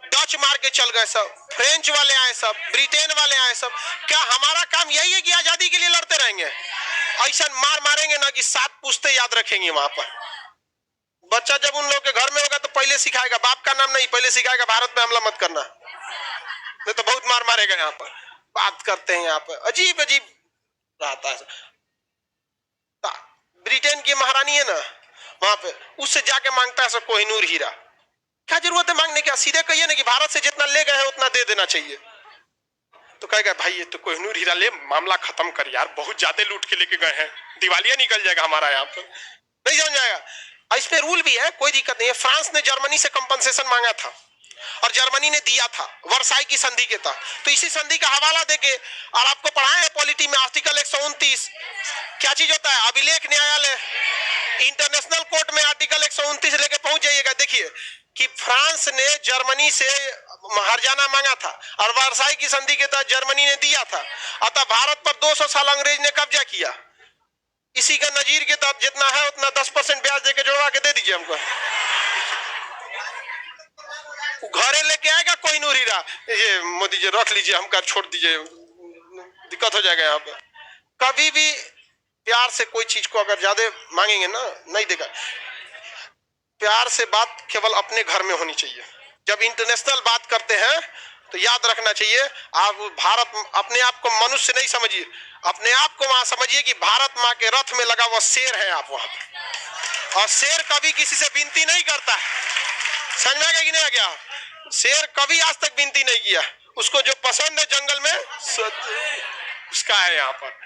डच मार के चल गए सब, फ्रेंच वाले आए सब, ब्रिटेन वाले आए सब। क्या हमारा काम यही है कि आजादी के लिए लड़ते रहेंगे? ऐसा मार मारेंगे ना कि 7 पुश्ते याद रखेंगे। वहां पर बच्चा जब उन लोग के घर में होगा तो पहले सिखाएगा, बाप का नाम नहीं, पहले सिखाएगा भारत में हमला मत करना, नहीं तो बहुत मार मारेगा। यहाँ पर बात करते हैं, यहाँ पर अजीब अजीब रहता है। ब्रिटेन की महारानी है ना, वहां पे उससे जाके मांगता है सब कोहिनूर हीरा। क्या जरूरत है मांगने की? सीधे कहिए ना कि भारत से जितना ले गए हैं उतना दे देना चाहिए। तो कहेगा भाई ये तो कोहिनूर हीरा ले, मामला खत्म कर यार, बहुत ज्यादा लूट के लेके गए हैं, दिवालिया निकल जाएगा हमारा। यहाँ पर नहीं समझ जाएगा। इस पे रूल भी है, कोई दिक्कत नहीं है। फ्रांस ने जर्मनी से कंपनसेशन मांगा था और जर्मनी ने दिया था वर्साई की संधि के तहत। तो इसी संधि का हवाला देके, और आपको पढ़ाया है पॉलिटी में आर्टिकल 129 क्या चीज होता है? अभिलेख न्यायालय, इंटरनेशनल कोर्ट में आर्टिकल 129 लेके पहुंच जाइएगा। देखिए कि फ्रांस ने जर्मनी से हर्जाना मांगा था और वर्साई की संधि के तहत जर्मनी ने दिया था। अतः भारत पर 200 साल अंग्रेज ने कब्जा किया। इसी का नजीर के तहत जितना है उतना 10% ब्याज देके जोड़वा के दे दीजिए हमको। घरे लेके आएगा कोहिनूर हीरा, ये मोदी जी रख लीजिए, हमका छोड़ दीजिए, दिक्कत हो जाएगा। यहाँ पे कभी भी प्यार से कोई चीज को अगर ज्यादा मांगेंगे ना, नहीं देगा। प्यार से बात केवल अपने घर में होनी चाहिए। जब इंटरनेशनल बात करते हैं तो याद रखना चाहिए, आप भारत अपने आप को मनुष्य नहीं समझिए, अपने आप को वहां समझिए कि भारत माँ के रथ में लगा हुआ शेर है आप वहां पर। और शेर कभी किसी से विनती नहीं करता है, समझ में आ गया कि नहीं आ गया? शेर कभी आज तक विनती नहीं किया, उसको जो पसंद है जंगल में उसका है। यहाँ पर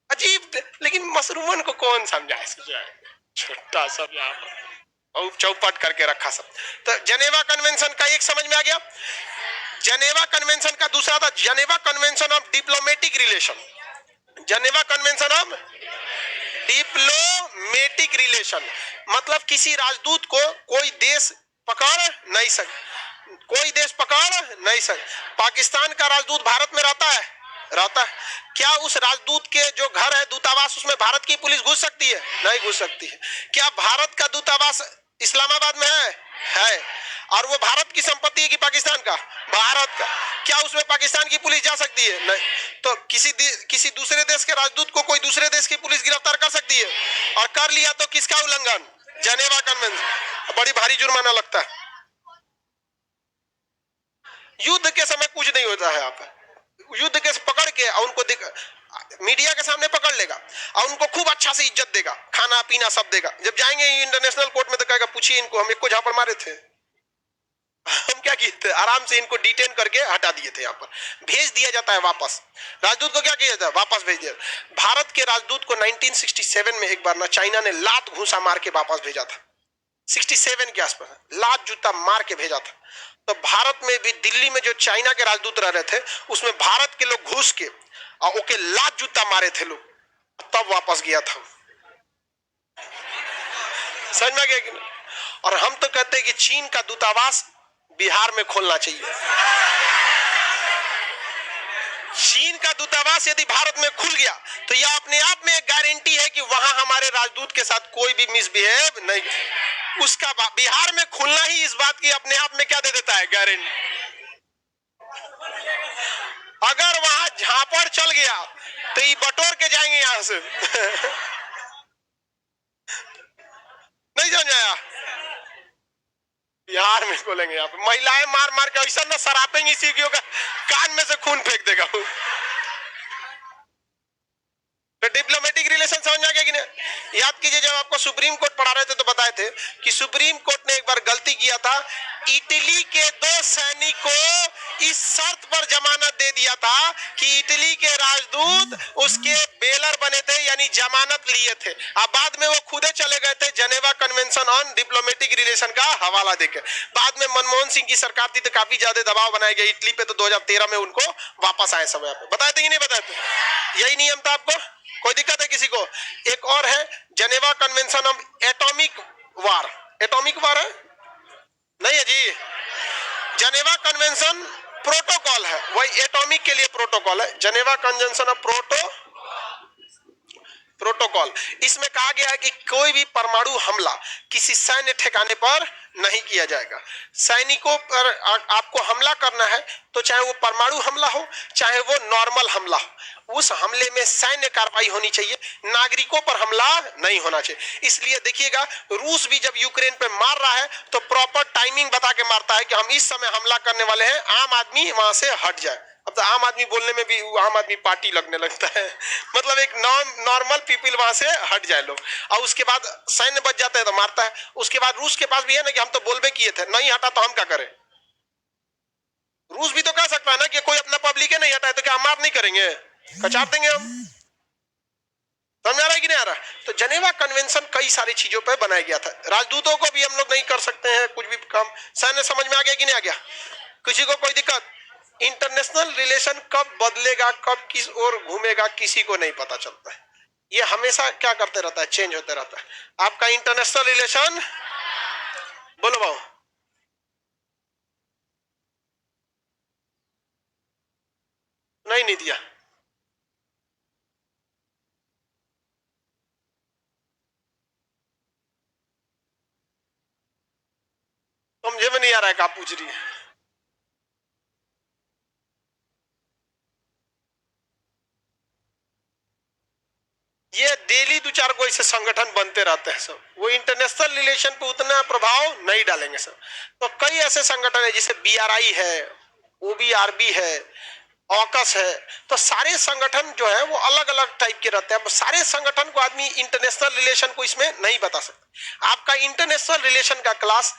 अजीब, लेकिन मशरूमन को कौन समझाए? छोटा सब यहाँ पर चौपट करके रखा सब। तो जनेवा कन्वेंशन का एक समझ में आ गया। जनेवा कन्वेंशन का दूसरा था Geneva convention of diplomatic relation. Geneva convention of diplomatic relation मतलब किसी राजदूत को कोई देश पकड़ नहीं सकता, कोई देश पकड़ नहीं सकता। पाकिस्तान का राजदूत भारत में रहता है, रहता है। क्या उस राजदूत के जो घर है दूतावास, उसमें भारत की पुलिस घुस सकती है? नहीं घुस सकती है। क्या भारत का दूतावास इस्लामाबाद में है और वो भारत की संपत्ति है कि पाकिस्तान का? भारत का। क्या उसमें पाकिस्तान की पुलिस जा सकती है? नहीं। तो किसी दूसरे देश के राजदूत को कोई दूसरे देश की पुलिस गिरफ्तार कर सकती है, और कर लिया तो किसका उल्लंघन? जनेवा कन्वेंशन। बड़ी भारी जुर्माना लगता है। युद्ध के समय कुछ नहीं होता है। आप युद्ध के पकड़ के और उनको मीडिया के सामने पकड़ लेगा और उनको खूब अच्छा से इज्जत देगा, खाना पीना सब देगा। जब जाएंगे इंटरनेशनल कोर्ट में तो कहेगा पूछिए इनको, हम एक को झापड़ मारे थे, हम क्या किए थे? आराम से इनको डिटेन करके हटा दिए थे। यहाँ पर भेज दिया जाता है वापस। राजदूत को क्या किया जाता है? वापस भेज दिया। भारत के राजदूत को 1967 में एक बार ना चाइना ने लात घूसा मार के वापस भेजा था। 67 के आसपास लात जूता मार के भेजा था। तो भारत में भी दिल्ली में जो चाइना के राजदूत रह रहे थे उसमें भारत के लोग घुस के और ओके लात जूता मारे थे लोग, तब वापस गया था। समझ में गया कि नहीं? और हम तो कहते हैं कि चीन का दूतावास बिहार में खोलना चाहिए। चीन का दूतावास यदि भारत में खुल गया तो यह अपने आप में एक गारंटी है कि वहां हमारे राजदूत के साथ कोई भी मिसबिहेव नहीं। उसका बिहार में खुलना ही इस बात की अपने आप में क्या दे देता है? गारंटी। अगर वहां झापड़ चल गया तो तो ये बटोर के जाएंगे यहां से नहीं समझ आया? बिहार में बोलेंगे यहाँ पे महिलाएं मार मार के ऐसा ना सरापेंगी सीखियों का कान में से खून फेंक देगा वो। तो डिप्लोमेटिक रिलेशन समझ आ गया कि नहीं? याद कीजिए जब आपको सुप्रीम कोर्ट पढ़ा रहे थे तो बताए थे कि सुप्रीम कोर्ट ने एक बार गलती किया था, इटली के 2 सैनिकों इस शर्त पर जमानत दे दिया था कि इटली के राजदूत उसके बेलर बने थे, यानी जमानत लिए थे। अब बाद में वो खुदे चले गए थे Geneva convention on diplomatic relation का हवाला देकर। बाद में मनमोहन सिंह की सरकार थी तो काफी ज्यादा दबाव बनाया गया इटली पे, तो 2013 में उनको वापस आए समय पे। बताए थे कि नहीं बताए थे? यही नियम था। आपको कोई दिक्कत है किसी को? एक और है Geneva convention on atomic war. Atomic war है नहीं है जी, जेनेवा कन्वेंशन प्रोटोकॉल है, वही एटॉमिक के लिए प्रोटोकॉल है, जेनेवा कन्वेंशन ऑफ प्रोटोकॉल। इसमें कहा गया है कि कोई भी परमाणु हमला किसी सैन्य ठिकाने पर नहीं किया जाएगा। सैनिकों पर आपको हमला करना है तो चाहे वो परमाणु हमला हो चाहे वो नॉर्मल हमला हो, उस हमले में सैन्य कार्रवाई होनी चाहिए, नागरिकों पर हमला नहीं होना चाहिए। इसलिए देखिएगा रूस भी जब यूक्रेन पे मार रहा है तो प्रॉपर टाइमिंग बता के मारता है कि हम इस समय हमला करने वाले हैं, आम आदमी वहां से हट जाए। अब तो आम आदमी बोलने में भी आम आदमी पार्टी लगने लगता है, मतलब एक नॉर्मल पीपल वहां से हट जाए लोग, और उसके बाद सैन्य बच जाता है तो मारता है। उसके बाद रूस के पास भी है ना कि हम तो बोलबे किए थे, नहीं हटा तो हम क्या करें? रूस भी तो कह सकता है ना कि कोई अपना पब्लिक है नहीं हटा है तो क्या हम मार नहीं करेंगे, कचार देंगे हम। समझ आ रहा है कि नहीं आ रहा? तो जेनेवा कन्वेंशन कई सारी चीजों पर बनाया गया था। राजदूतों को भी हम लोग नहीं कर सकते हैं कुछ भी काम। सैन्य समझ में आ गया कि नहीं आ गया? किसी को कोई दिक्कत? इंटरनेशनल रिलेशन कब बदलेगा, कब किस ओर घूमेगा, किसी को नहीं पता चलता है। ये हमेशा क्या करते रहता है, चेंज होते रहता है। आपका इंटरनेशनल रिलेशन बोलो भाऊ नहीं दिया। समझे में नहीं आ रहा है क्या पूछ रही है? ये डेली 2-4 को ऐसे संगठन बनते रहते हैं सब, वो इंटरनेशनल रिलेशन पे उतना प्रभाव नहीं डालेंगे सब। तो कई ऐसे संगठन है जैसे BRI है, OBRB है, ऑकस है, तो सारे संगठन जो है वो अलग अलग टाइप के रहते हैं। सारे संगठन को आदमी इंटरनेशनल रिलेशन को इसमें नहीं बता सकता। आपका इंटरनेशनल रिलेशन का क्लास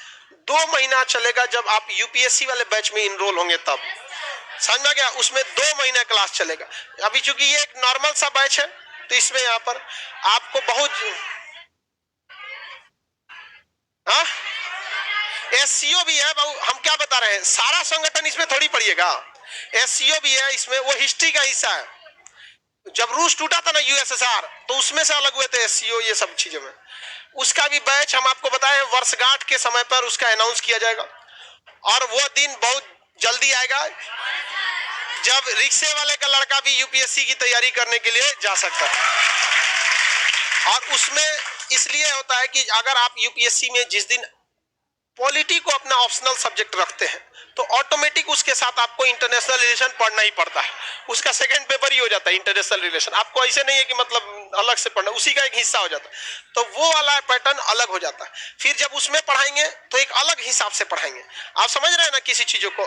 2 महीना चलेगा जब आप UPSC वाले बैच में इनरोल होंगे तब। समझ में गया? उसमें 2 महीने क्लास चलेगा। अभी चूंकि ये एक नॉर्मल सा बैच है तो इसमें यहाँ पर आपको बहुत हाँ SCO भी है। हम क्या बता रहे हैं, सारा संगठन इसमें थोड़ी पढ़िएगा। SCO भी है इसमें, वो हिस्ट्री का हिस्सा है। जब रूस टूटा था ना USSR तो उसमें से अलग हुए थे SCO, ये सब चीजों में। उसका भी बैच हम आपको बताएं वर्षगांठ के समय पर उसका अनाउंस किया जाएगा, और वो दिन बहुत जल्दी आएगा जब रिक्शे वाले का लड़का भी UPSC की तैयारी करने के लिए जा सकता है। और उसमें इसलिए होता है कि अगर आप UPSC में जिस दिन पॉलिटी को अपना ऑप्शनल सब्जेक्ट रखते हैं तो ऑटोमेटिक उसके साथ आपको इंटरनेशनल रिलेशन पढ़ना ही पड़ता है। उसका सेकंड पेपर ही हो जाता है इंटरनेशनल रिलेशन। आपको ऐसे नहीं है कि मतलब अलग से पढ़ना, उसी का एक हिस्सा हो जाता है। तो वो वाला पैटर्न अलग हो जाता है। फिर जब उसमें पढ़ाएंगे तो एक अलग हिसाब से पढ़ाएंगे। आप समझ रहे हैं ना किसी चीजों को,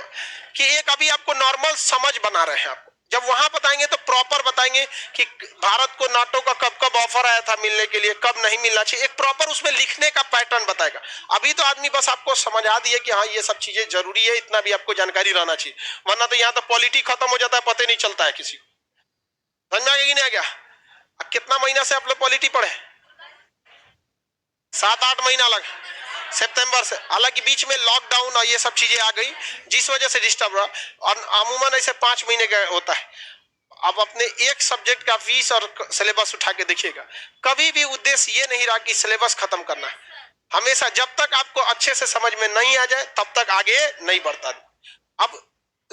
कि एक अभी आपको नॉर्मल समझ बना रहे हैं आपको, जब वहां बताएंगे तो प्रॉपर बताएंगे कि भारत को नाटो का कब कब ऑफर आया था मिलने के लिए, कब नहीं मिलना चाहिए, एक प्रॉपर उसमें लिखने का पैटर्न बताएगा। अभी तो आदमी बस आपको समझा दिए कि हाँ ये सब चीजें जरूरी है, इतना भी आपको जानकारी रहना चाहिए, वरना तो यहाँ तो पॉलिटिक्स खत्म हो जाता है, पता नहीं चलता है किसी को। समझ में आ गया कि नहीं आ गया? कितना महीना से आप लोग पॉलिटी पढ़े? 7-8 महीना लगा सितंबर से। हालांकि बीच में लॉकडाउन और ये सब चीजें आ गई जिस वजह से डिस्टर्ब रहा, और अमूमन ऐसे 5 महीने का होता है। अब अपने एक सब्जेक्ट का 20 और सिलेबस उठा के देखिएगा, कभी भी उद्देश्य ये नहीं रहा कि सिलेबस खत्म करना है। हमेशा जब तक आपको अच्छे से समझ में नहीं आ जाए तब तक आगे नहीं बढ़ता। अब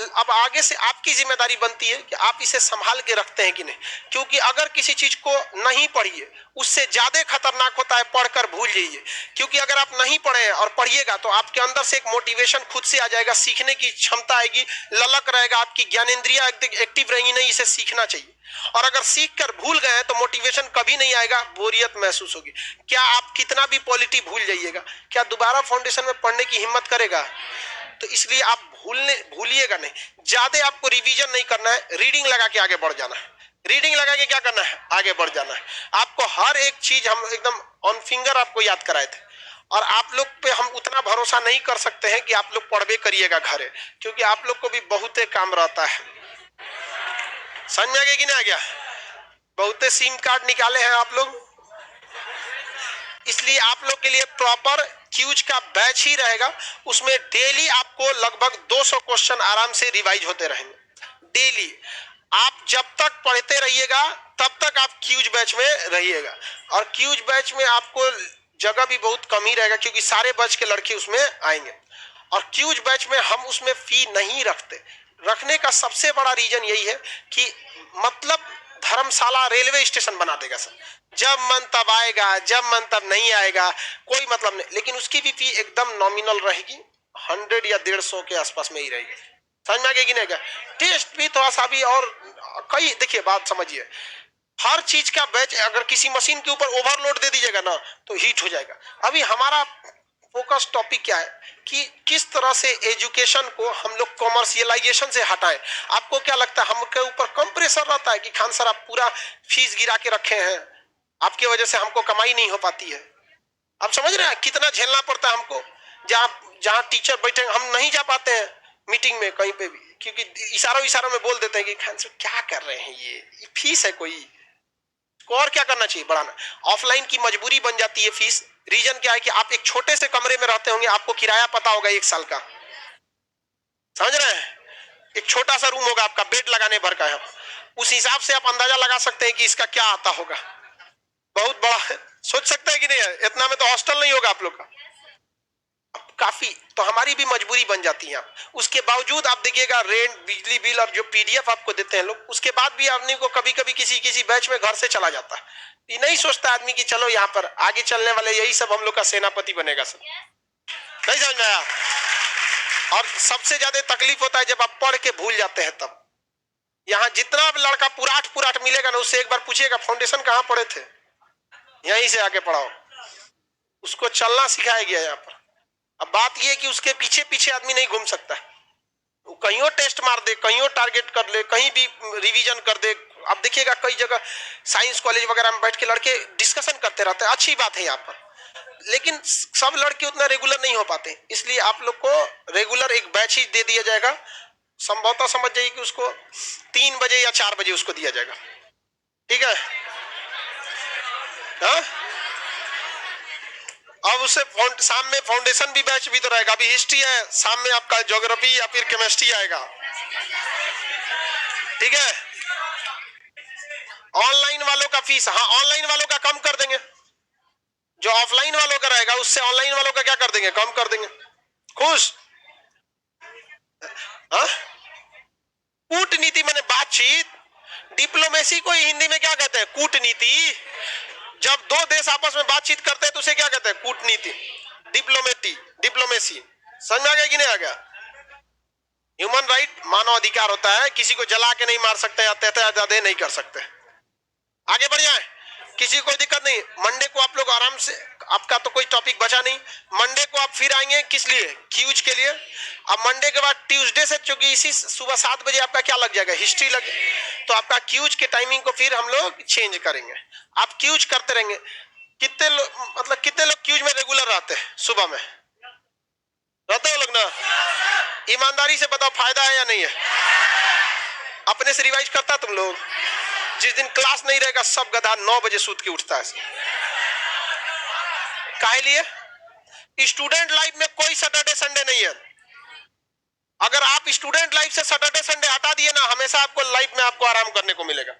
अब आगे से आपकी जिम्मेदारी बनती है कि आप इसे संभाल के रखते हैं कि नहीं, क्योंकि अगर किसी चीज को नहीं पढ़िए उससे ज्यादा खतरनाक होता है पढ़कर भूल जाइए। क्योंकि अगर आप नहीं पढ़े हैं और पढ़िएगा तो आपके अंदर से एक मोटिवेशन खुद से आ जाएगा, सीखने की क्षमता आएगी, ललक रहेगा, आपकी ज्ञानेंद्रिया एक्टिव रहेंगी, नहीं इसे सीखना चाहिए। और अगर सीख कर भूल गए हैं तो मोटिवेशन कभी नहीं आएगा, बोरियत महसूस होगी। क्या आप कितना भी पॉलिटी भूल जाइएगा, क्या दोबारा फाउंडेशन में पढ़ने की हिम्मत करेगा? तो इसलिए आप भूलिएगा नहीं, ज्यादा आपको रिवीजन नहीं करना है, रीडिंग लगा के आगे बढ़ जाना है। रीडिंग लगा के क्या करना है? आगे बढ़ जाना है। आपको हर एक चीज हम एकदम ऑन फिंगर आपको याद कराए थे, और आप लोग पे हम उतना भरोसा नहीं कर सकते हैं कि आप लोग पढ़वे करिएगा घरे, क्योंकि आप लोग को भी बहुते काम रहता है। समझ में आ गया कि नहीं आ गया? बहुते सिम कार्ड निकाले हैं आप लोग, इसलिए आप लोग के लिए प्रॉपर क्यूज का बैच ही रहेगा। उसमें डेली आपको लगभग 200 क्वेश्चन आराम से रिवाइज होते रहेंगे डेली। आप जब तक पढ़ते रहिएगा तब तक आप क्यूज बैच में रहिएगा, और क्यूज बैच में आपको जगह भी बहुत कम ही रहेगा, क्योंकि सारे बैच के लड़के उसमें आएंगे। और क्यूज बैच में हम उसमें फी नहीं रखते। रखने का सबसे बड़ा रीजन यही है कि मतलब धर्मशाला रेलवे स्टेशन बना देगा सर, जब मन तब आएगा, जब मन तब नहीं आएगा, कोई मतलब नहीं। लेकिन उसकी भी फी एकदम नॉमिनल रहेगी, 100 या 150 के आसपास में ही रहेगी। समझ में आ गया कि नहीं? टेस्ट भी थोड़ा सा भी, और कई देखिए बात समझिए, हर चीज का बैच अगर किसी मशीन के ऊपर ओवरलोड दे दीजिएगा ना तो हीट हो जाएगा। अभी हमारा फोकस टॉपिक क्या है कि किस तरह से एजुकेशन को हम लोग कॉमर्शियलाइजेशन से हटाएं। आपको क्या लगता है हमके ऊपर कम प्रेशर रहता है कि खान सर आप पूरा फीस गिरा के रखे हैं, आपकी वजह से हमको कमाई नहीं हो पाती है? आप समझ रहे हैं कितना झेलना पड़ता है हमको? जहाँ जहाँ टीचर बैठे हम नहीं जा पाते हैं मीटिंग में कहीं पे भी, क्योंकि इशारों में बोल देते हैं कि खान सर क्या कर रहे हैं, ये फीस है कोई को, और क्या करना चाहिए? बढ़ाना। ऑफलाइन की मजबूरी बन जाती है फीस। रीजन क्या है कि आप एक छोटे से कमरे में रहते होंगे, आपको किराया पता होगा 1 साल का, समझ रहे हैं? एक छोटा सा रूम होगा आपका, बेड लगाने भर का है, उस हिसाब से आप अंदाजा लगा सकते हैं कि इसका क्या आता होगा। बहुत बड़ा है, सोच सकते हैं कि नहीं है? इतना में तो हॉस्टल नहीं होगा आप लोग का। काफी तो हमारी भी मजबूरी बन जाती है। उसके बावजूद आप देखिएगा रेंट, बिजली बिल और जो पीडीएफ आपको देते हैं लोग, उसके बाद भी आदमी को कभी कभी किसी बैच में घर से चला जाता है। ये नहीं सोचता आदमी कि चलो यहाँ पर आगे चलने वाले यही सब हम लोग का सेनापति बनेगा सब। नहीं समझ में आया? और सबसे ज्यादा तकलीफ होता है जब आप पढ़ के भूल जाते हैं तब। यहाँ जितना भी लड़का पुराट मिलेगा ना, उससे एक बार पूछिएगा फाउंडेशन कहाँ पढ़े थे, यहीं से आके पढ़ाओ। उसको चलना सिखाया गया यहाँ पर। अब बात यह है कि उसके पीछे पीछे आदमी नहीं घूम सकता, वो कहीं टेस्ट मार दे, कहीं टारगेट कर ले, कहीं भी रिवीजन कर दे। अब देखिएगा कई जगह साइंस कॉलेज वगैरह में बैठ के लड़के डिस्कशन करते रहते हैं, अच्छी बात है यहाँ पर, लेकिन सब लड़के उतना रेगुलर नहीं हो पाते। इसलिए आप लोग को रेगुलर एक बैच ही दे दिया जाएगा। संभवतः समझ जाइए कि उसको 3 बजे या 4 बजे उसको दिया जाएगा, ठीक है? हाँ, अब उससे शाम में फाउंडेशन भी बैच भी तो रहेगा। अभी हिस्ट्री है, शाम में आपका ज्योग्राफी या फिर केमिस्ट्री आएगा, ठीक है? ऑनलाइन वालों का फीस, हाँ ऑनलाइन वालों का कम कर देंगे, जो ऑफलाइन वालों का रहेगा उससे ऑनलाइन वालों का क्या कर देंगे, कम कर देंगे। खुश? हाँ, कूटनीति माने बातचीत, डिप्लोमेसी को हिंदी में क्या कहते हैं? कूटनीति। जब 2 देश आपस में बातचीत करते हैं तो उसे क्या कहते हैं? कूटनीति, डिप्लोमेसी। समझ में आ गया कि नहीं आ गया? ह्यूमन राइट, मानव अधिकार होता है, किसी को जला के नहीं मार सकते, अत्याचार नहीं कर सकते। आगे बढ़ जाए, किसी को कोई दिक्कत नहीं। मंडे को आप लोग आराम से, आपका तो कोई टॉपिक बचा नहीं, मंडे को आप फिर आएंगे किस लिए? क्यूज के लिए। अब मंडे के बाद ट्यूसडे से, चूंकि इसी सुबह 7 बजे आपका क्या लग जाएगा? हिस्ट्री लग, तो आपका क्यूज के टाइमिंग को फिर हम लोग चेंज करेंगे। आप क्यूज करते रहेंगे। कितने लोग क्यूज में रेगुलर रहते हैं? सुबह में रहते हो लोग ना? ईमानदारी से बताओ फायदा है या नहीं है? अपने से रिवाइज करता तुम लोग? जिस दिन क्लास नहीं रहेगा सब गधा 9 बजे सूत के उठता है। काहे लिए? स्टूडेंट लाइफ में कोई सैटरडे संडे नहीं है। अगर आप स्टूडेंट लाइफ से सैटरडे संडे हटा दिए ना, हमेशा आपको लाइफ में आपको आराम करने को मिलेगा।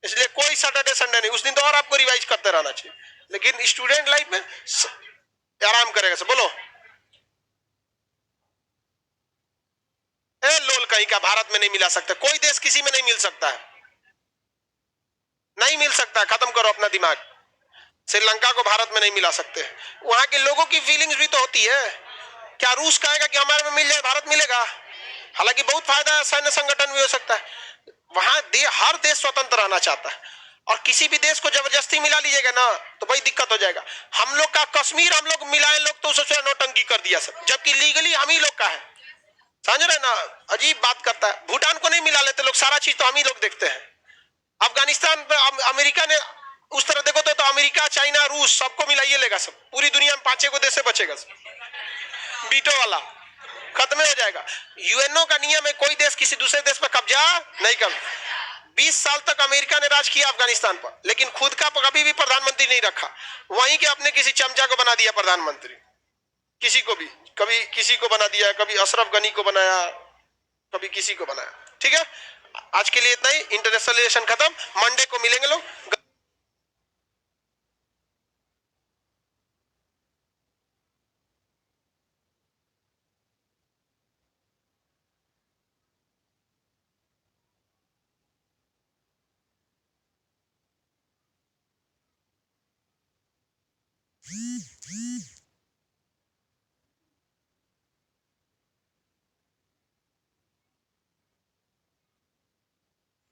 इसलिए कोई सैटरडे संडे नहीं, उस दिन तो और आपको रिवाइज करते रहना चाहिए, लेकिन स्टूडेंट लाइफ में आराम करेगा। बोलो ए लोल कहीं का भारत में नहीं मिला सकते। कोई देश किसी में नहीं मिल सकता है, नहीं मिल सकता। खत्म करो अपना दिमाग। श्रीलंका को भारत में नहीं मिला सकते। वहां के लोगों की फीलिंग्स भी तो होती है। क्या रूस कहेगा कि हमारे में मिल जाए, भारत मिलेगा? हालांकि बहुत फायदा है, सैन्य संगठन भी हो सकता है। वहां हर देश स्वतंत्र रहना चाहता है, और किसी भी देश को जबरदस्ती मिला लीजिएगा ना तो बड़ी दिक्कत हो जाएगा। हम लोग का कश्मीर हम लोग मिलाए लोग तो सोचे नोटंकी कर दिया सब, जबकि लीगली हम ही लोग का है। समझ रहे ना? अजीब बात करता है। भूटान को नहीं मिला लेते लोग, सारा चीज तो हम ही लोग देखते हैं। अफगानिस्तान पे अमेरिका ने उस तरह देखो तो अमेरिका, चाइना, रूस सबको मिलाइए लेगा सब। पूरी दुनिया में 5-6 को देश से बचेगा सब। बीटो वाला खत्म हो जाएगा। यूएनओ का नियम है कोई देश किसी दूसरे देश पर कब्जा नहीं कर। 20 साल तक अमेरिका ने राज किया अफगानिस्तान पर, लेकिन खुद का कभी भी प्रधानमंत्री नहीं रखा। वहीं के अपने किसी चमचा को बना दिया प्रधानमंत्री, किसी को भी, कभी किसी को बना दिया, कभी अशरफ गनी को बनाया, कभी किसी को बनाया। ठीक है, आज के लिए इतना ही। इंटरनेशनल रिलेशन खत्म। मंडे को मिलेंगे लोग।